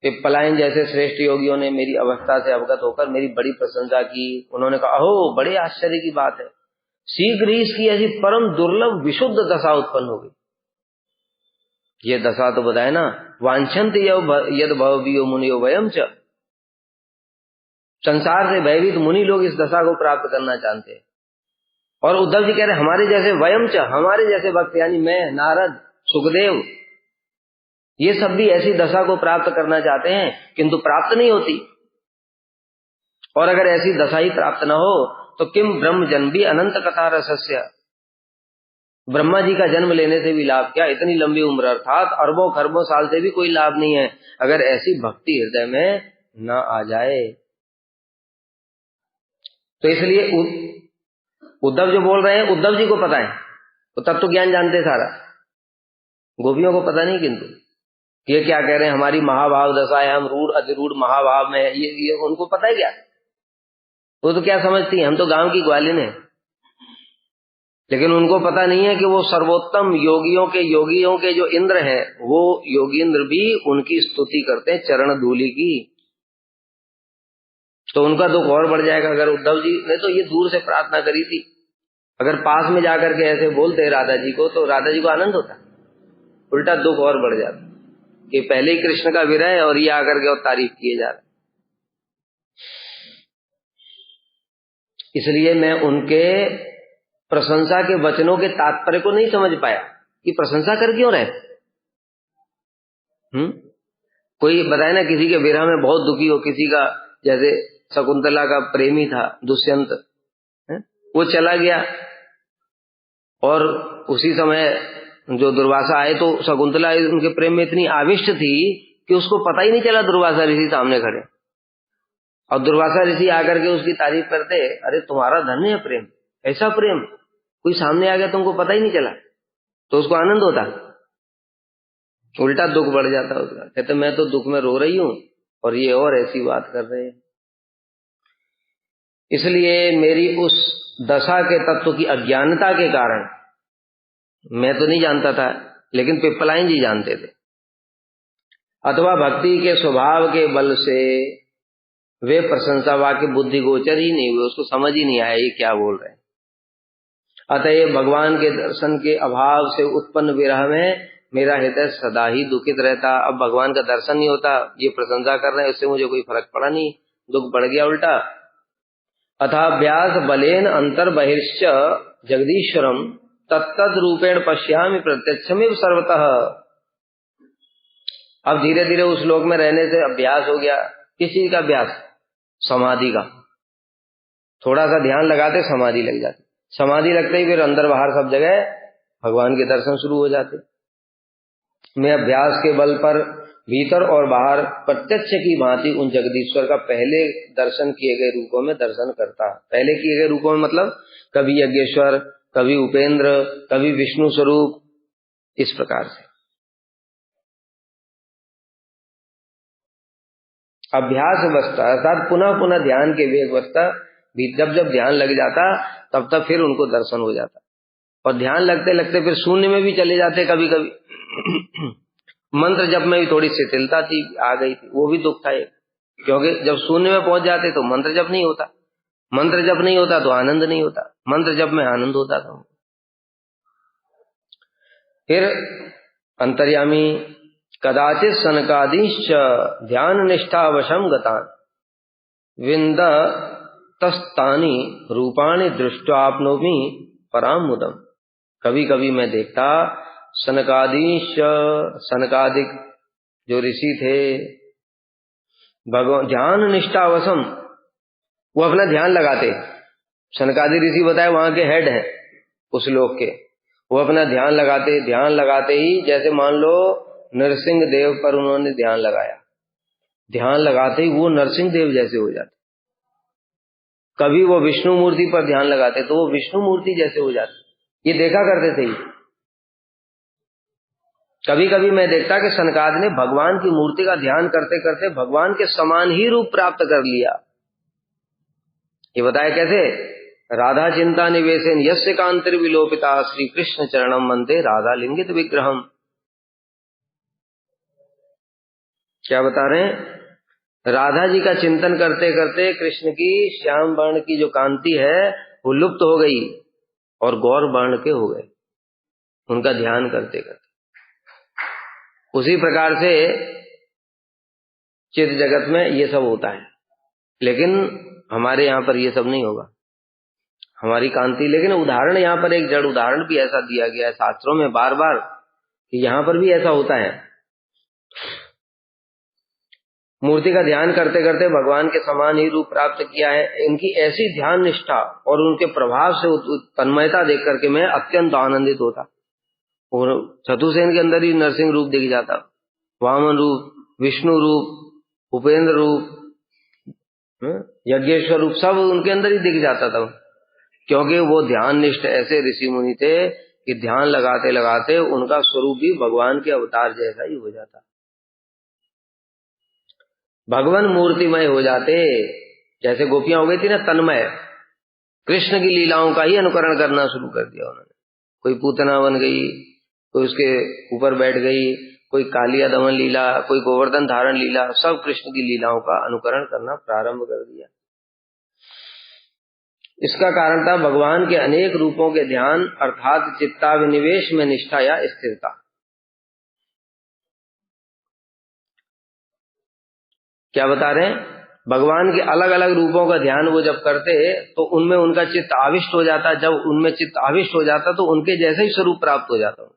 पिप्पलायन जैसे श्रेष्ठ योगियों ने मेरी अवस्था से अवगत होकर मेरी बड़ी प्रशंसा की। उन्होंने कहा, अहो बड़े आश्चर्य की बात है, शीघ्र ही इसकी ऐसी परम दुर्लभ विशुद्ध दशा उत्पन्न हो गई। ये दशा तो बताए ना, वांछन्त यद भवभीयो मुनियो वयम च, संसार से भयभीत मुनि लोग इस दशा को प्राप्त करना चाहते हैं। और उद्धव जी कह रहे हमारे जैसे वयम च, हमारे जैसे भक्त यानी मैं, नारद, सुखदेव, ये सब भी ऐसी दशा को प्राप्त करना चाहते हैं, किंतु प्राप्त नहीं होती। और अगर ऐसी दशा ही प्राप्त न हो तो किम ब्रह्म जन्म भी अनंत कथा रसस्य, ब्रह्मा जी का जन्म लेने से भी लाभ क्या, इतनी लंबी उम्र अर्थात अरबों खरबों साल से भी कोई लाभ नहीं है अगर ऐसी भक्ति हृदय में न आ जाए। तो इसलिए उद्धव जो बोल रहे हैं, उद्धव जी को पता है, वो तत्व ज्ञान जानते सारा, गोपियों को पता नहीं। किंतु ये क्या कह रहे हैं, हमारी महाभाव दशा है, हम रूढ़ अधिरूढ़ महाभाव में है, ये उनको पता है क्या? वो तो क्या समझती है, हम तो गांव की ग्वालिन है। लेकिन उनको पता नहीं है कि वो सर्वोत्तम योगियों के जो इंद्र हैं, वो योगींद्र भी उनकी स्तुति करते हैं चरण धूलि की। तो उनका दुख और बढ़ जाएगा। अगर उद्धव जी ने तो ये दूर से प्रार्थना करी थी, अगर पास में जाकर के ऐसे बोलते राधा जी को, तो राधा जी को आनंद होता, उल्टा दुख और बढ़ जाता कि पहले ही कृष्ण का विरह है और ये आकर के और तारीफ किए जा रहे। इसलिए मैं उनके प्रशंसा के वचनों के तात्पर्य को नहीं समझ पाया कि प्रशंसा कर क्यों रहे। कोई बताए ना, किसी के विरह में बहुत दुखी हो, किसी का जैसे शकुंतला का प्रेमी था दुष्यंत, वो चला गया और उसी समय जो दुर्वासा आए तो शकुंतला उनके प्रेम में इतनी आविष्ट थी कि उसको पता ही नहीं चला दुर्वासा ऋषि सामने खड़े, और दुर्वासा ऋषि आकर के उसकी तारीफ करते, अरे तुम्हारा धन्य है प्रेम, ऐसा प्रेम, कोई सामने आ गया तुमको पता ही नहीं चला। तो उसको आनंद होता, उल्टा दुख बढ़ जाता उसका। कहते मैं तो दुख में रो रही हूं और ये और ऐसी बात कर रहे हैं। इसलिए मेरी उस दशा के तत्व की अज्ञानता के कारण मैं तो नहीं जानता था, लेकिन पिप्पलायन जी जानते थे, अथवा भक्ति के स्वभाव के बल से वे प्रशंसा वाक्य बुद्धि गोचर ही नहीं हुए, उसको समझ ही नहीं आया ये क्या बोल रहे हैं। अतएव भगवान के दर्शन के अभाव से उत्पन्न विरह में मेरा हृदय सदा ही दुखित रहता। अब भगवान का दर्शन नहीं होता, ये प्रशंसा कर रहे हैं, उससे मुझे कोई फर्क पड़ा नहीं, दुख बढ़ गया उल्टा। अथाभ्यास बलेन अंतर बहिर्श्च जगदीश्वरम तत्तद रूपेण पश्यामि प्रत्यक्षमेव सर्वतः। अब धीरे धीरे उस लोक में रहने से अभ्यास हो गया। किस चीज का अभ्यास? समाधि का। थोड़ा सा ध्यान लगाते समाधि लग जाती, समाधि लगते ही फिर अंदर बाहर सब जगह भगवान के दर्शन शुरू हो जाते। मैं अभ्यास के बल पर भीतर और बाहर प्रत्यक्ष की भांति उन जगदीश्वर का पहले दर्शन किए गए रूपों में दर्शन करता। पहले किए गए रूपों में मतलब कभी यज्ञेश्वर, कभी उपेंद्र, कभी विष्णु स्वरूप, इस प्रकार से अभ्यास अवस्था अर्थात पुनः पुनः ध्यान के वेग अवस्था। जब जब ध्यान लग जाता तब तब फिर उनको दर्शन हो जाता, और ध्यान लगते लगते फिर शून्य में भी चले जाते कभी कभी। मंत्र जप में भी थोड़ी शिथिलता थी, आ गई थी, वो भी दुख था एक, क्योंकि जब शून्य में पहुंच जाते तो मंत्र जप नहीं होता, मंत्र जप नहीं होता तो आनंद नहीं होता, मंत्र जप में आनंद होता था। फिर अंतर्यामी कदाचित सनकादिश्च ध्यान निष्ठावशम गतान विंद तस्तानि रूपाणि दृष्ट्वाप्नोमि पराम मुदम। कभी कभी मैं देखता सनकादिश, सनकादिक जो ऋषि थे, भगवान ध्यान निष्ठावशम, वो अपना ध्यान लगाते। सनकादि ऋषि बताए वहां के हेड हैं उस लोक के, वो अपना ध्यान लगाते। ध्यान लगाते ही जैसे मान लो नरसिंह देव पर उन्होंने ध्यान लगाया, ध्यान लगाते ही वो नरसिंह देव जैसे हो जाते। कभी वो विष्णु मूर्ति पर ध्यान लगाते तो वो विष्णु मूर्ति जैसे हो जाते। ये देखा करते थे। कभी कभी मैं देखता कि सनकाद ने भगवान की मूर्ति का ध्यान करते करते भगवान के समान ही रूप प्राप्त कर लिया। ये बताया कैसे? राधा चिंता निवेशन यस्य कांतिर विलोपिता श्री कृष्ण चरणम वंदे राधा लिंगित विग्रहम। क्या बता रहे हैं? राधा जी का चिंतन करते करते कृष्ण की श्याम वर्ण की जो कांति है वो लुप्त हो गई और गौर वर्ण के हो गए, उनका ध्यान करते करते। उसी प्रकार से चित्त जगत में ये सब होता है, लेकिन हमारे यहाँ पर ये सब नहीं होगा, हमारी कांति। लेकिन उदाहरण यहाँ पर एक जड़ उदाहरण भी ऐसा दिया गया है शास्त्रों में बार बार कि यहाँ पर भी ऐसा होता है। मूर्ति का ध्यान करते करते भगवान के समान ही रूप प्राप्त किया है। इनकी ऐसी ध्यान निष्ठा और उनके प्रभाव से तन्मयता देख करके मैं अत्यंत आनंदित होता। और चतुर्सेन के अंदर ही नरसिंह रूप दिख जाता, वामन रूप, विष्णु रूप, उपेंद्र रूप, यज्ञेश्वर रूप, सब उनके अंदर ही दिख जाता था। क्योंकि वो ध्यान निष्ठ ऐसे ऋषि मुनि थे कि ध्यान लगाते लगाते उनका स्वरूप भी भगवान के अवतार जैसा ही हो जाता, भगवान मूर्तिमय हो जाते। जैसे गोपियां हो गई थी ना तन्मय, कृष्ण की लीलाओं का ही अनुकरण करना शुरू कर दिया उन्होंने। कोई पूतना बन गई, कोई उसके ऊपर बैठ गई, कोई कालिया दमन लीला, कोई गोवर्धन धारण लीला, सब कृष्ण की लीलाओं का अनुकरण करना प्रारंभ कर दिया। इसका कारण था भगवान के अनेक रूपों के ध्यान अर्थात चित्ताविनिवेश में निष्ठा या स्थिरता। क्या बता रहे हैं? भगवान के अलग अलग रूपों का ध्यान वो जब करते तो उनमें उनका चित्त आविष्ट हो जाता। जब उनमें चित्त आविष्ट हो जाता तो उनके जैसे ही स्वरूप प्राप्त हो जाता।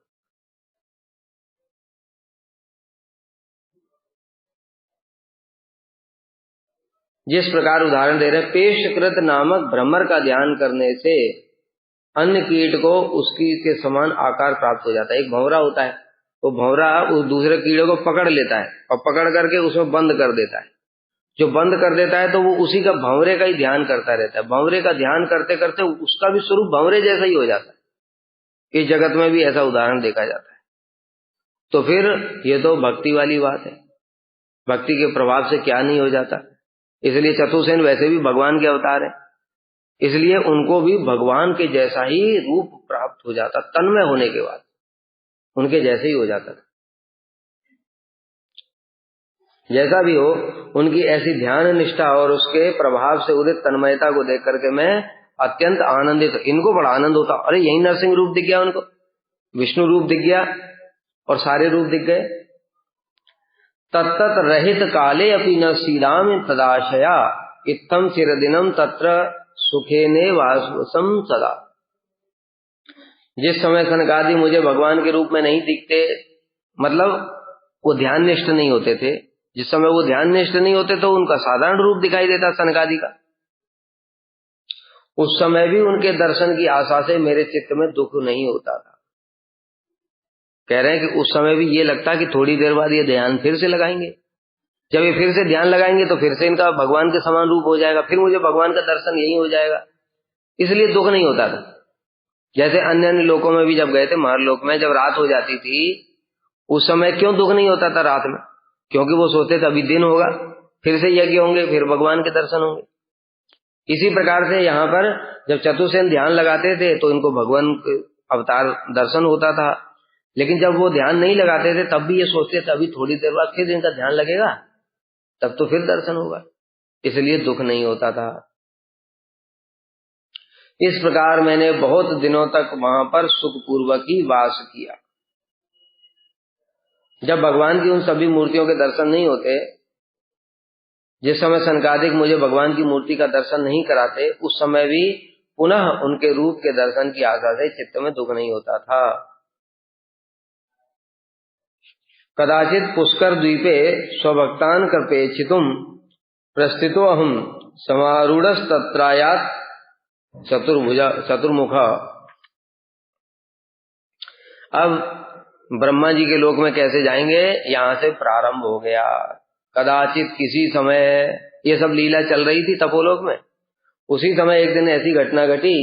जिस प्रकार उदाहरण दे रहे हैं, पेशकृत नामक भ्रमर का ध्यान करने से अन्य कीट को उसकी के समान आकार प्राप्त हो जाता है। एक भंवरा होता है, वो भंवरा उस दूसरे कीड़े को पकड़ लेता है और पकड़ करके उसमें बंद कर देता है। जो बंद कर देता है तो वो उसी का भंवरे का ही ध्यान करता रहता है। भंवरे का ध्यान करते करते उसका भी स्वरूप भंवरे जैसा ही हो जाता है। इस जगत में भी ऐसा उदाहरण देखा जाता है। तो फिर ये तो भक्ति वाली बात है, भक्ति के प्रभाव से क्या नहीं हो जाता। इसलिए चतुर्सेन वैसे भी भगवान के अवतार है, इसलिए उनको भी भगवान के जैसा ही रूप प्राप्त हो जाता। तन्मय होने के बाद उनके जैसे ही हो जाता। जैसा भी हो, उनकी ऐसी ध्यान निष्ठा और उसके प्रभाव से उदित तन्मयता को देख करके मैं अत्यंत आनंदित। इनको बड़ा आनंद होता, अरे यही नरसिंह रूप दिख गया उनको, विष्णु रूप दिख गया और सारे रूप दिख गए। तत्तत रहित काले अपि न सीरामि तदाशया इत्थम चिरदिनम तत्र सुखेने वासम सदा। जिस समय सनकादि मुझे भगवान के रूप में नहीं दिखते, मतलब वो ध्यान निष्ठ नहीं होते थे, जिस समय वो ध्यान निष्ठ नहीं होते तो उनका साधारण रूप दिखाई देता सनकादि का, उस समय भी उनके दर्शन की आशा से मेरे चित्त में दुख नहीं होता था। कह रहे हैं कि उस समय भी ये लगता कि थोड़ी देर बाद ये ध्यान फिर से लगाएंगे, जब ये फिर से ध्यान लगाएंगे तो फिर से इनका भगवान के समान रूप हो जाएगा, फिर मुझे भगवान का दर्शन यही हो जाएगा, इसलिए दुख नहीं होता था। जैसे अन्य अन्य लोकों में भी जब गए थे, महरलोक में जब रात हो जाती थी उस समय क्यों दुख नहीं होता था रात में? क्योंकि वो सोचते थे अभी दिन होगा, फिर से यज्ञ होंगे, फिर भगवान के दर्शन होंगे। इसी प्रकार से यहाँ पर जब चतुर्सेन ध्यान लगाते थे तो इनको भगवान अवतार दर्शन होता था, लेकिन जब वो ध्यान नहीं लगाते थे तब भी ये सोचते थे अभी थोड़ी देर बाद फिर इनका ध्यान लगेगा, तब तो फिर दर्शन होगा, इसलिए दुख नहीं होता था। इस प्रकार मैंने बहुत दिनों तक वहां पर सुखपूर्वक ही वास किया। जब भगवान की उन सभी मूर्तियों के दर्शन नहीं होते, जिस समय सनकादिक मुझे भगवान की मूर्ति का दर्शन नहीं कराते, उस समय भी पुनः उनके रूप के दर्शन की आशा से चित्त में दुख नहीं होता था। कदाचित पुष्कर द्वीपे स्वभक्तान कृपेक्षितुम प्रस्थितो अहम समारूढ़स्तत्रायात चतुर्मुख। अब ब्रह्मा जी के लोक में कैसे जाएंगे, यहां से प्रारंभ हो गया। कदाचित किसी समय, ये सब लीला चल रही थी तपोलोक में, उसी समय एक दिन ऐसी घटना घटी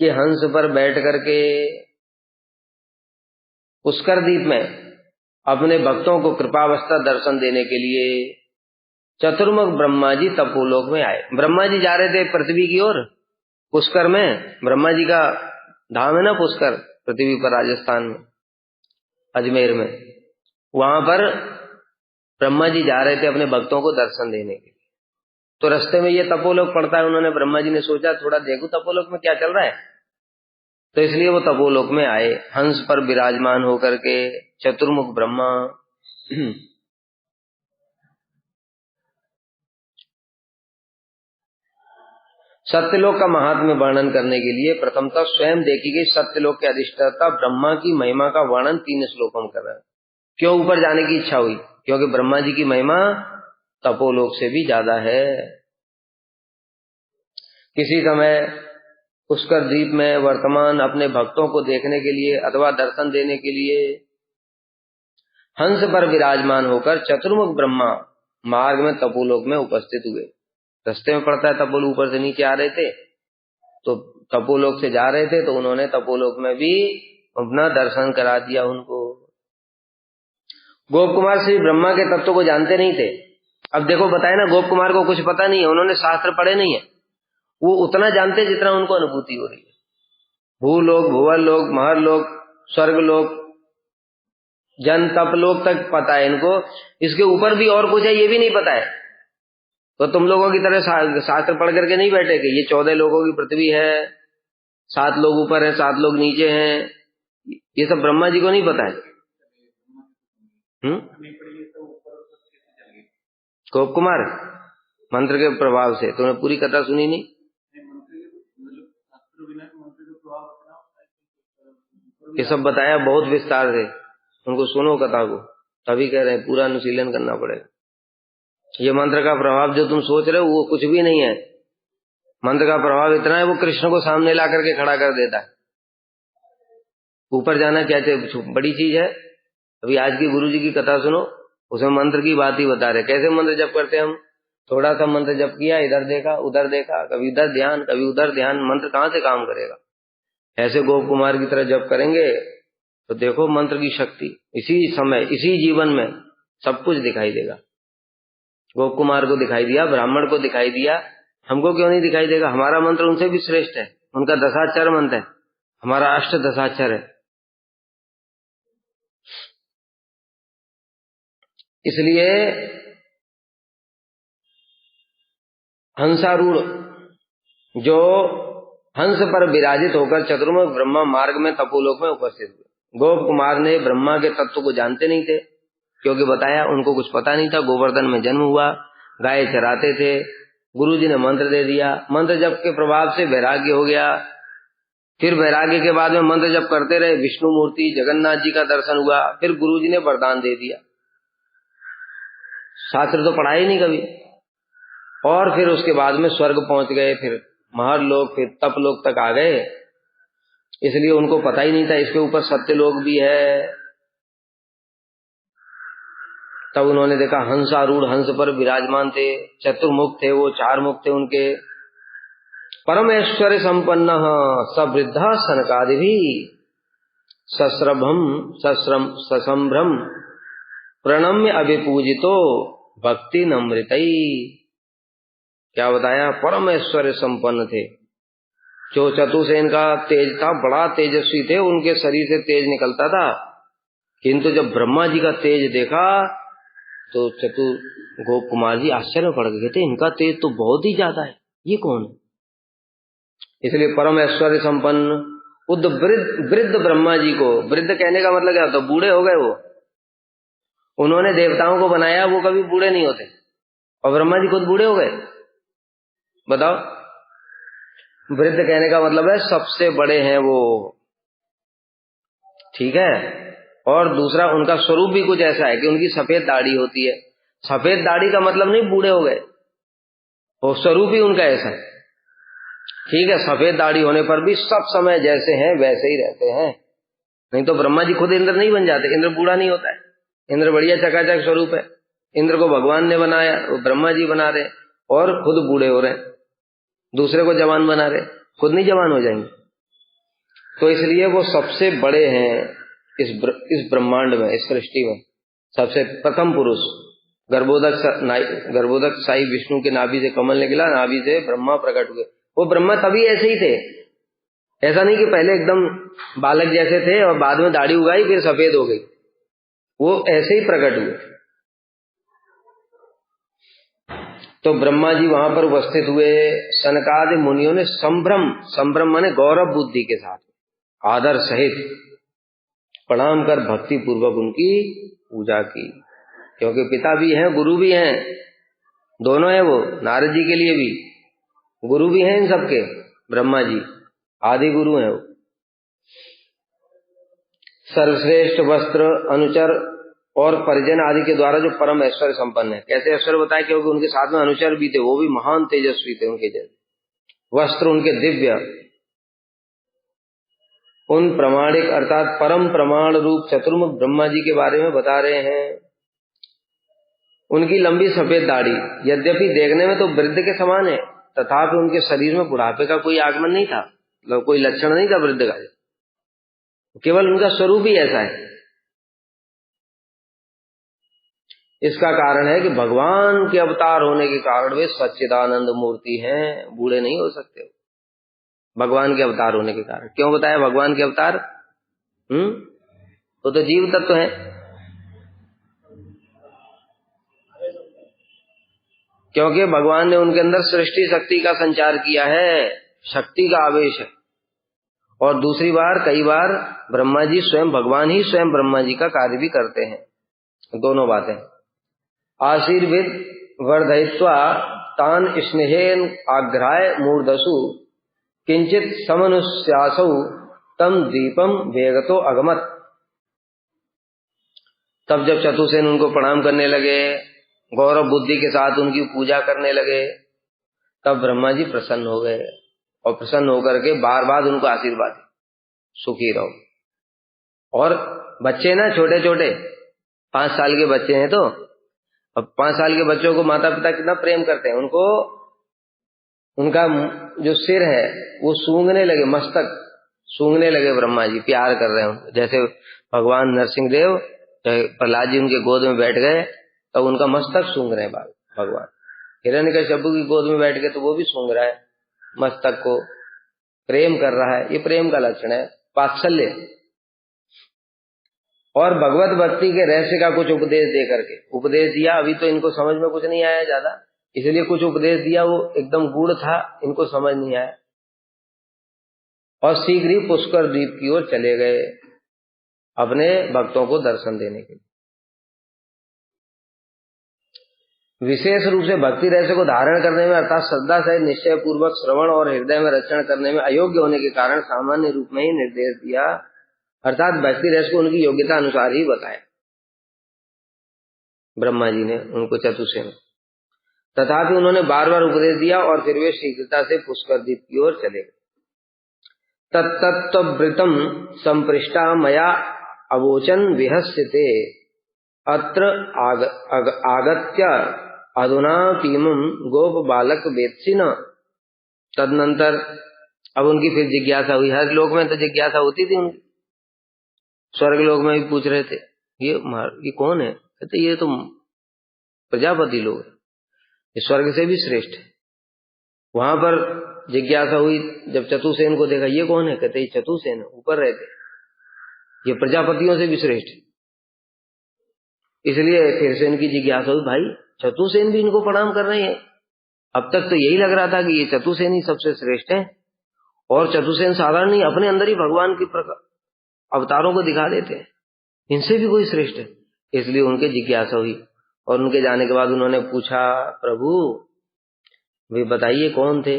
कि हंस पर बैठ करके पुष्कर द्वीप में अपने भक्तों को कृपावस्था दर्शन देने के लिए चतुर्मुख ब्रह्मा जी तपोलोक में आए। ब्रह्मा जी जा रहे थे पृथ्वी की ओर, पुष्कर में ब्रह्मा जी का धाम है ना पुष्कर, पृथ्वी पर राजस्थान में अजमेर में, वहां पर ब्रह्मा जी जा रहे थे अपने भक्तों को दर्शन देने के लिए। तो रास्ते में ये तपोलोक पड़ता है, उन्होंने ब्रह्मा जी ने सोचा थोड़ा देखो तपोलोक में क्या चल रहा है, तो इसलिए वो तपोलोक में आए हंस पर विराजमान होकर के चतुर्मुख ब्रह्मा। सत्यलोक का महात्म्य वर्णन करने के लिए प्रथमतः स्वयं देखी गई सत्यलोक के अधिष्ठाता ब्रह्मा की महिमा का वर्णन 3 श्लोकों में कर रहे हैं। क्यों ऊपर जाने की इच्छा हुई? क्योंकि ब्रह्मा जी की महिमा तपोलोक से भी ज्यादा है। किसी समय पुष्कर द्वीप में वर्तमान अपने भक्तों को देखने के लिए अथवा दर्शन देने के लिए हंस पर विराजमान होकर चतुर्मुख ब्रह्मा मार्ग में तपोलोक में उपस्थित हुए। रास्ते में पड़ता है तपोलोक, ऊपर से नीचे आ रहे थे तो तपोलोक से जा रहे थे, तो उन्होंने तपोलोक में भी अपना दर्शन करा दिया उनको। गोप कुमार श्री ब्रह्मा के तत्व को जानते नहीं थे। अब देखो बताए ना, गोप कुमार को कुछ पता नहीं है, उन्होंने शास्त्र पढ़े नहीं है, वो उतना जानते जितना उनको अनुभूति हो रही है। भूलोक, भुवरलोक, महरलोक, स्वर्गलोक, जन तपलोक तक पता है इनको, इसके ऊपर भी और कुछ है ये भी नहीं पता है। तो तुम लोगों की तरह शास्त्र पढ़ करके नहीं बैठे कि ये 14 लोगों की पृथ्वी है, 7 लोग ऊपर है 7 लोग नीचे हैं, ये सब ब्रह्मा जी को नहीं पता है। गोप कुमार मंत्र के प्रभाव से, तुमने पूरी कथा सुनी नहीं? ये सब बताया बहुत विस्तार से, उनको सुनो कथा को, तभी कह रहे हैं पूरा अनुशीलन करना पड़ेगा। ये मंत्र का प्रभाव जो तुम सोच रहे हो वो कुछ भी नहीं है। मंत्र का प्रभाव इतना है वो कृष्ण को सामने ला करके खड़ा कर देता है। ऊपर जाना क्या बड़ी चीज है। अभी आज की गुरु जी की कथा सुनो, उसमें मंत्र की बात ही बता रहे, कैसे मंत्र जप करते हम। थोड़ा सा मंत्र जप किया, इधर देखा उधर देखा, कभी इधर ध्यान कभी उधर ध्यान, मंत्र कहाँ से काम करेगा। ऐसे गोप कुमार की तरह जप करेंगे तो देखो मंत्र की शक्ति, इसी समय इसी जीवन में सब कुछ दिखाई देगा। गोप कुमार को दिखाई दिया, ब्राह्मण को दिखाई दिया, हमको क्यों नहीं दिखाई देगा? हमारा मंत्र उनसे भी श्रेष्ठ है, उनका दशाक्षर मंत्र है, हमारा अष्ट दशाक्षर है। इसलिए हंसारूढ़ जो हंस पर विराजित होकर चतुर्मुख ब्रह्मा मार्ग में तपोलोक में उपस्थित हुए। गोप कुमार ने ब्रह्मा के तत्व को जानते नहीं थे, क्योंकि बताया उनको कुछ पता नहीं था। गोवर्धन में जन्म हुआ, गाय चराते थे, गुरुजी ने मंत्र दे दिया, मंत्र जप के प्रभाव से वैराग्य हो गया। फिर वैराग्य के बाद में मंत्र जप करते रहे, विष्णु मूर्ति जगन्नाथ जी का दर्शन हुआ, फिर गुरुजी ने वरदान दे दिया। शास्त्र तो पढ़ा ही नहीं कभी। और फिर उसके बाद में स्वर्ग पहुंच गए, फिर महर लोक, फिर तप लोक तक आ गए। इसलिए उनको पता ही नहीं था इसके ऊपर सत्य लोक भी है। तब उन्होंने देखा हंसारूढ़ हंस पर विराजमान थे, चतुर्मुख थे वो, 4 मुख थे उनके। परम ऐश्वर्य संपन्न सवृद्ध सनकादि भी ससंभ्रम प्रणम्य अभिपूजितो भक्ति नमृतई। क्या बताया? परम ऐश्वर्य संपन्न थे। जो चतुसेन का तेज था, बड़ा तेजस्वी थे, उनके शरीर से तेज निकलता था। किंतु जब ब्रह्मा जी का तेज देखा तो गोप कुमार जी आश्चर्य में पड़ गए थे, इनका तेज तो बहुत ही ज्यादा है, ये कौन है? इसलिए परम ऐश्वर्य संपन्न उद वृद्ध ब्रह्मा जी को, वृद्ध कहने का मतलब क्या होता? बूढ़े हो गए वो। उन्होंने देवताओं को बनाया, वो कभी बूढ़े नहीं होते, और ब्रह्मा जी खुद बूढ़े हो गए। बताओ, वृद्ध कहने का मतलब है सबसे बड़े हैं वो, ठीक है। और दूसरा, उनका स्वरूप भी कुछ ऐसा है कि उनकी सफेद दाढ़ी होती है। सफेद दाढ़ी का मतलब नहीं बूढ़े हो गए, वो स्वरूप ही उनका ऐसा है, ठीक है। सफेद दाढ़ी होने पर भी सब समय जैसे हैं वैसे ही रहते हैं। नहीं तो ब्रह्मा जी खुद इंद्र नहीं बन जाते, इंद्र बूढ़ा नहीं होता है। इंद्र बढ़िया चकाचक स्वरूप है, इंद्र को भगवान ने बनाया, वो ब्रह्मा जी बना रहे और खुद बूढ़े हो रहे हैं, दूसरे को जवान बना रहे, खुद नहीं जवान हो जाएंगे। तो इसलिए वो सबसे बड़े हैं इस ब्रह्मांड में, इस सृष्टि में। सबसे प्रथम पुरुष गर्भोदक साई विष्णु के नाभि से कमल निकला, नाभि से ब्रह्मा प्रकट हुए। वो ब्रह्मा तभी ऐसे ही थे, ऐसा नहीं कि पहले एकदम बालक जैसे थे और बाद में दाढ़ी उगाई फिर सफेद हो गई। वो ऐसे ही प्रकट हुए। तो ब्रह्मा जी वहां पर उपस्थित हुए। सनकादि मुनियों ने संभ्रम माने गौरव बुद्धि के साथ, आदर सहित प्रणाम कर भक्ति पूर्वक उनकी पूजा की। क्योंकि पिता भी हैं, गुरु भी हैं, दोनों है वो। नारद जी के लिए भी गुरु भी हैं इन सबके, ब्रह्मा जी आदि गुरु हैं वो। सर्वश्रेष्ठ वस्त्र, अनुचर और परिजन आदि के द्वारा जो परम ऐश्वर्य संपन्न है। कैसे ऐश्वर्य बताए? क्योंकि उनके साथ में अनुचर भी थे, वो भी महान तेजस्वी थे उनके जैसे। वस्त्र उनके दिव्य, उन प्रमाणिक अर्थात परम प्रमाण रूप चतुर्मुख ब्रह्मा जी के बारे में बता रहे हैं। उनकी लंबी सफेद दाढ़ी यद्यपि देखने में तो वृद्ध के समान है, तथापि उनके शरीर में बुढ़ापे का कोई आगमन नहीं था, मतलब कोई लक्षण नहीं था वृद्ध का, केवल उनका स्वरूप ही ऐसा है। इसका कारण है कि भगवान के अवतार होने के कारण वे सच्चिदानंद मूर्ति हैं, बूढ़े नहीं हो सकते भगवान के अवतार होने के कारण। क्यों बताया भगवान के अवतार? वो तो जीव तत्व है, क्योंकि भगवान ने उनके अंदर सृष्टि शक्ति का संचार किया है, शक्ति का आवेश है। और दूसरी बार, कई बार ब्रह्मा जी स्वयं, भगवान ही स्वयं ब्रह्मा जी का कार्य भी करते हैं। दोनों बातें। आशीर्विद वर्धयित्वा तान स्नेहेन आग्रहाय मूर्धसु किंचित समनुस्यासौ तम दीपम वेगतो अगमत। तब जब चतुसेन उनको प्रणाम करने लगे, गौरव बुद्धि के साथ उनकी पूजा करने लगे, तब ब्रह्मा जी प्रसन्न हो गए और प्रसन्न होकर के बार बार उनको आशीर्वाद, सुखी रहो। और बच्चे ना छोटे छोटे 5 साल के बच्चे हैं, तो अब 5 साल के बच्चों को माता पिता कितना प्रेम करते हैं, उनको उनका जो सिर है वो सूंघने लगे, मस्तक सूंघने लगे ब्रह्मा जी, प्यार कर रहे हैं। जैसे भगवान नरसिंह देव, प्रहलाद जी उनके गोद में बैठ गए तो उनका मस्तक सूंघ रहे हैं भगवान। हिरण्यकश्यप की गोद में बैठ गए तो वो भी सूंघ रहा है मस्तक को, प्रेम कर रहा है। ये प्रेम का लक्षण है, वात्सल्य। और भगवत भक्ति के रहस्य का कुछ उपदेश दे करके, उपदेश दिया। अभी तो इनको समझ में कुछ नहीं आया ज्यादा, इसलिए कुछ उपदेश दिया, वो एकदम गूढ़ था, इनको समझ नहीं आया। और शीघ्र ही पुष्कर द्वीप की ओर चले गए अपने भक्तों को दर्शन देने के लिए। विशेष रूप से भक्ति रहस्य को धारण करने में अर्थात श्रद्धा सहित निश्चय पूर्वक श्रवण और हृदय में रचना करने में अयोग्य होने के कारण सामान्य रूप में ही निर्देश दिया, अर्थात भक्ति रहस्य को उनकी योग्यता अनुसार ही बताया ब्रह्मा जी ने उनको चतुर्सेन। तथापि उन्होंने बार बार उपदेश दिया और फिर वे शीघ्रता से पुष्कर द्वीप की ओर चले गए। तत्तत्वृतम संपृष्टा मया अवोचन विहस्यते अत्र आगत्य अधुना पीमं गोप बालक वेत्सि न। तदनंतर अब उनकी फिर जिज्ञासा हुई। हर लोक में तो जिज्ञासा होती थी उनकी, स्वर्ग लोक में भी पूछ रहे थे ये कौन है, कहते ये तो प्रजापति लोग है, ये स्वर्ग से भी श्रेष्ठ है। वहां पर जिज्ञासा हुई जब चतुर्सेन को देखा, ये कौन है, कहते ये चतुर्सेन ऊपर रहते, ये प्रजापतियों से भी श्रेष्ठ है। इसलिए फिर से इनकी जिज्ञासा हुई, भाई चतुर्सेन भी इनको प्रणाम कर रहे हैं। अब तक तो यही लग रहा था कि ये चतुर्सेन ही सबसे श्रेष्ठ है, और चतुर्सेन साधारण नहीं, अपने अंदर ही भगवान की अवतारों को दिखा देते हैं, इनसे भी कोई श्रेष्ठ है। इसलिए उनके जिज्ञासा हुई और उनके जाने के बाद उन्होंने पूछा, प्रभु वे बताइए कौन थे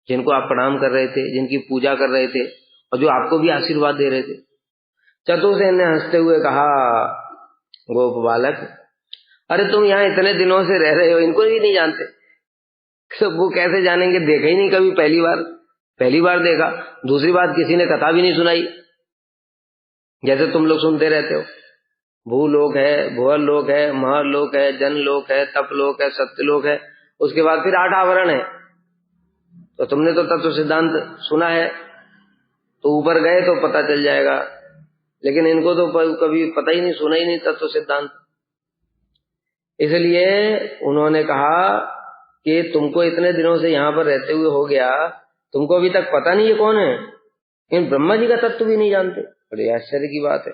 जिनको आप प्रणाम कर रहे थे, जिनकी पूजा कर रहे थे और जो आपको भी आशीर्वाद दे रहे थे। चतुर्सेन ने हंसते हुए कहा, गोप बालक, अरे तुम यहाँ इतने दिनों से रह रहे हो, इनको भी नहीं जानते? तो वो कैसे जानेंगे, देखा ही नहीं कभी, पहली बार देखा। दूसरी बात, किसी ने कथा भी नहीं सुनाई जैसे तुम लोग सुनते रहते हो। भूलोक है, भुवन लोक है, महरलोक है, जनलोक है, तपलोक है, सत्यलोक है, उसके बाद फिर 8 आवरण है। तो तुमने तो तत्व सिद्धांत सुना है, तो ऊपर गए तो पता चल जाएगा, लेकिन इनको तो कभी पता ही नहीं, सुना ही नहीं तत्व सिद्धांत। इसलिए उन्होंने कहा कि तुमको इतने दिनों से यहां पर रहते हुए हो गया, तुमको अभी तक पता नहीं ये कौन है, इन ब्रह्मा जी का तत्व भी नहीं जानते, बड़े आश्चर्य की बात है।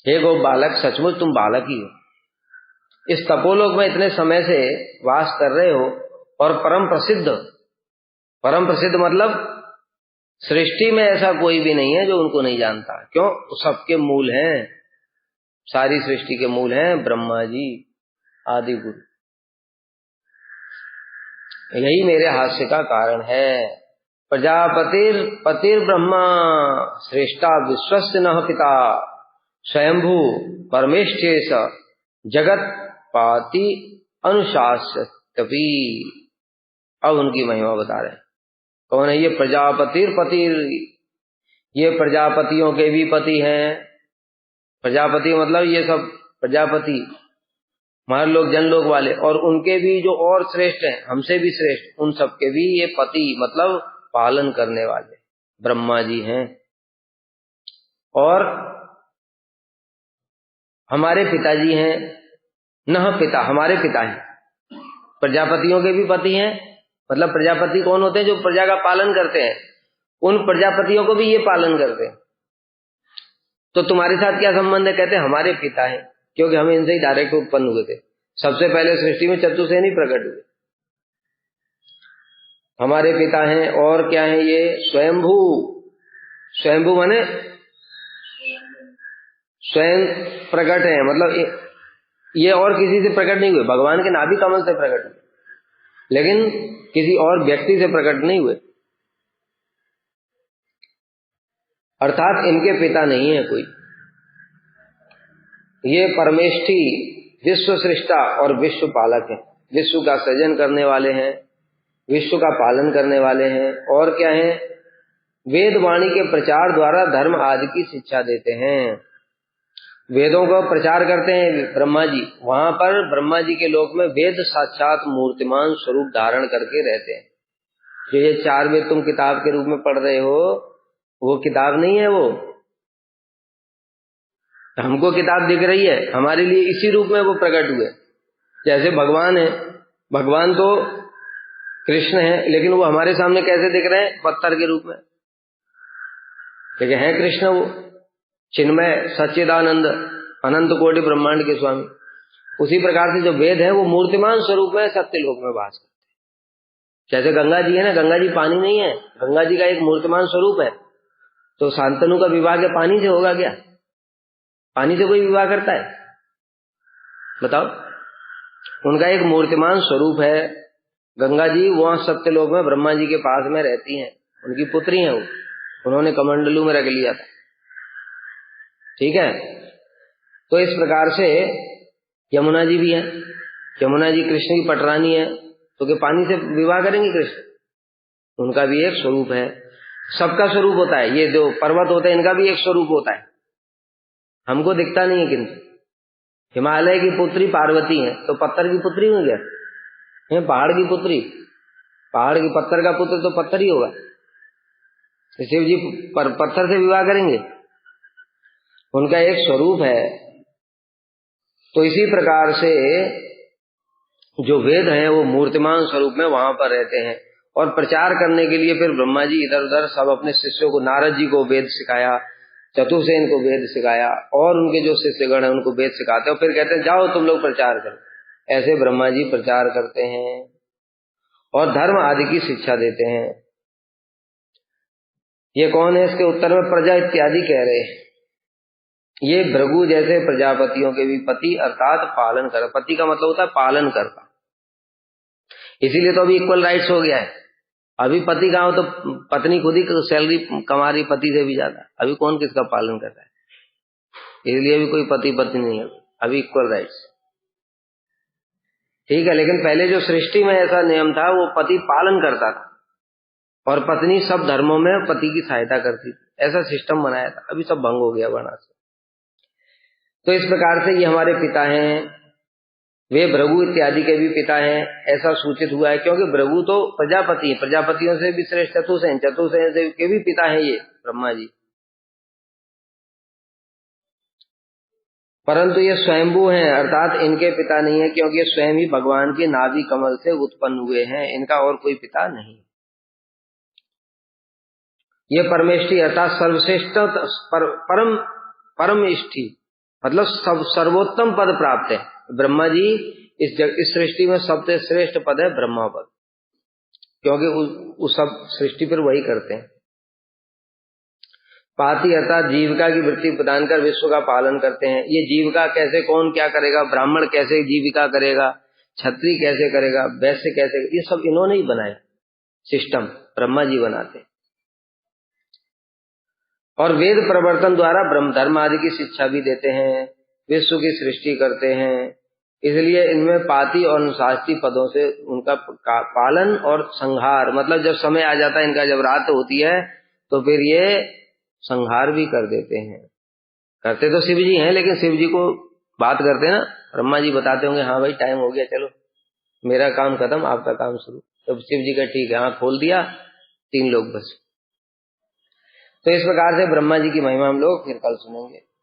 हे गोप बालक, सचमुच तुम बालक ही हो। इस तपोलोक में इतने समय से वास कर रहे हो और परम प्रसिद्ध मतलब सृष्टि में ऐसा कोई भी नहीं है जो उनको नहीं जानता। क्यों? सबके मूल हैं, सारी सृष्टि के मूल हैं ब्रह्मा जी आदि गुरु। यही मेरे हास्य का कारण है। प्रजापतिर ब्रह्मा श्रेष्ठा विश्वस्य नः पिता स्वयंभू परमेष्ठेश जगत पाति अनुशास्यति। अब उनकी महिमा बता रहे हैं। कौन है ये प्रजापतिर? ये प्रजापतियों के भी पति हैं। प्रजापति मतलब ये सब प्रजापति हमारे लोग जनलोक वाले, और उनके भी जो और श्रेष्ठ हैं, हमसे भी श्रेष्ठ, उन सबके भी ये पति मतलब पालन करने वाले ब्रह्मा जी हैं। और हमारे पिताजी हैं, नः पिता, हमारे पिता हैं। प्रजापतियों के भी पति हैं, मतलब प्रजापति कौन होते हैं? जो प्रजा का पालन करते हैं, उन प्रजापतियों को भी ये पालन करते हैं। तो तुम्हारे साथ क्या संबंध है? कहते हैं हमारे पिता हैं, क्योंकि हम इनसे ही डायरेक्ट उत्पन्न हुए थे। सबसे पहले सृष्टि में चतुर्सेन ही प्रकट हुए, हमारे पिता हैं। और क्या है ये? स्वयंभू माने स्वयं प्रकट है, मतलब ये और किसी से प्रकट नहीं हुए, भगवान के नाभि कमल से प्रकट हुए, लेकिन किसी और व्यक्ति से प्रकट नहीं हुए। अर्थात इनके पिता नहीं है कोई। ये परमेष्ठी, विश्व सृष्टा और विश्व पालक है। विश्व का सृजन करने वाले हैं, विश्व का पालन करने वाले हैं। और क्या है? वेद वाणी के प्रचार द्वारा धर्म आदि की शिक्षा देते हैं। वेदों का प्रचार करते हैं ब्रह्मा जी। वहां पर ब्रह्मा जी के लोक में वेद साक्षात मूर्तिमान स्वरूप धारण करके रहते हैं। जो ये 4 वेद तुम किताब के रूप में पढ़ रहे हो, वो किताब नहीं है, वो हमको किताब दिख रही है, हमारे लिए इसी रूप में वो प्रकट हुए। जैसे भगवान है, भगवान तो कृष्ण है, लेकिन वो हमारे सामने कैसे दिख रहे हैं? पत्थर के रूप में, लेकिन है कृष्ण वो चिन्मय सच्चिदानंद अनंत कोटि ब्रह्मांड के स्वामी। उसी प्रकार से जो वेद है वो मूर्तिमान स्वरूप में सत्य लोक में वास करते हैं। जैसे गंगा जी है ना, गंगा जी पानी नहीं है, गंगा जी का एक मूर्तिमान स्वरूप है। तो शांतनु का विवाह क्या पानी से होगा क्या? पानी से कोई विवाह करता है? बताओ। उनका एक मूर्तिमान स्वरूप है। गंगा जी वहां सत्यलोक में ब्रह्मा जी के पास में रहती हैं, उनकी पुत्री हैं वो, उन्होंने कमंडलू में रख लिया था। ठीक है। तो इस प्रकार से यमुना जी भी हैं। यमुना जी कृष्ण की पटरानी है, तो क्या पानी से विवाह करेंगे कृष्ण? उनका भी एक स्वरूप है, सबका स्वरूप होता है। ये जो पर्वत होते हैं इनका भी एक स्वरूप होता है, हमको दिखता नहीं है। किंतु हिमालय की पुत्री पार्वती है, तो पत्थर की पुत्री हुई क्या? है पहाड़ की पुत्री, पहाड़ की पत्थर का पुत्र तो पत्थर ही होगा। शिव जी पत्थर से विवाह करेंगे? उनका एक स्वरूप है। तो इसी प्रकार से जो वेद हैं वो मूर्तिमान स्वरूप में वहां पर रहते हैं। और प्रचार करने के लिए फिर ब्रह्मा जी इधर उधर सब अपने शिष्यों को, नारद जी को वेद सिखाया, चतुर्सेन को वेद सिखाया, और उनके जो शिष्यगण हैं उनको वेद सिखाते हैं, और फिर कहते हैं जाओ तुम लोग प्रचार करो। ऐसे ब्रह्मा जी प्रचार करते हैं और धर्म आदि की शिक्षा देते हैं। ये कौन है? इसके उत्तर में प्रजा इत्यादि कह रहे हैं। ये भृगु जैसे प्रजापतियों के भी पति, अर्थात पालन कर। पति का मतलब होता है पालन करता, इसीलिए तो अभी इक्वल राइट्स हो गया है। अभी पति कहाँ हो तो पत्नी खुद ही सैलरी कमा रही पति से भी ज्यादा। अभी कौन किसका पालन कर रहा है? इसलिए अभी कोई पति पत्नी नहीं है, अभी इक्वल राइट्स। ठीक है, लेकिन पहले जो सृष्टि में ऐसा नियम था, वो पति पालन करता था और पत्नी सब धर्मों में पति की सहायता करती थी, ऐसा सिस्टम बनाया था। अभी सब भंग हो गया वर्णा से। तो इस प्रकार से ये हमारे पिता हैं, वे भृगु इत्यादि के भी पिता हैं, ऐसा सूचित हुआ है। क्योंकि भृगु तो प्रजापति हैं, प्रजापतियों से भी श्रेष्ठ चतुर्सेन, चतुर्सेन से के भी पिता हैं ये ब्रह्मा जी। परंतु ये स्वयंभू हैं, अर्थात इनके पिता नहीं है, क्योंकि ये स्वयं ही भगवान के नाभि कमल से उत्पन्न हुए हैं, इनका और कोई पिता नहीं। ये परमेष्ठी अर्थात सर्वश्रेष्ठ परम इष्टि, मतलब सब सर्वोत्तम पद प्राप्त है। ब्रह्मा जी इस सृष्टि में सबसे श्रेष्ठ पद है ब्रह्मा पद, क्योंकि उस सब सृष्टि पर वही करते हैं। पाति अर्थात जीविका की वृत्ति प्रदान कर विश्व का पालन करते हैं। ये जीविका कैसे, कौन क्या करेगा, ब्राह्मण कैसे जीविका करेगा, क्षत्रिय कैसे करेगा, वैश्य कैसे, ये सब इन्होंने ही बनाया सिस्टम, ब्रह्मा जी बनाते। और वेद प्रवर्तन द्वारा ब्रह्म धर्म आदि की शिक्षा भी देते हैं, विश्व की सृष्टि करते हैं। इसलिए इनमें पाति और अनुशास्त्री पदों से उनका पालन और संहार, मतलब जब समय आ जाता है इनका, जब रात होती है तो फिर ये संहार भी कर देते हैं। करते तो शिव जी हैं, लेकिन शिव जी को बात करते ना, ब्रह्मा जी बताते होंगे हाँ भाई टाइम हो गया, चलो मेरा काम खत्म, आपका काम शुरू। तो शिव जी का ठीक है, हाँ खोल दिया, 3 लोग बस। तो इस प्रकार से ब्रह्मा जी की महिमा हम लोग फिर कल सुनेंगे।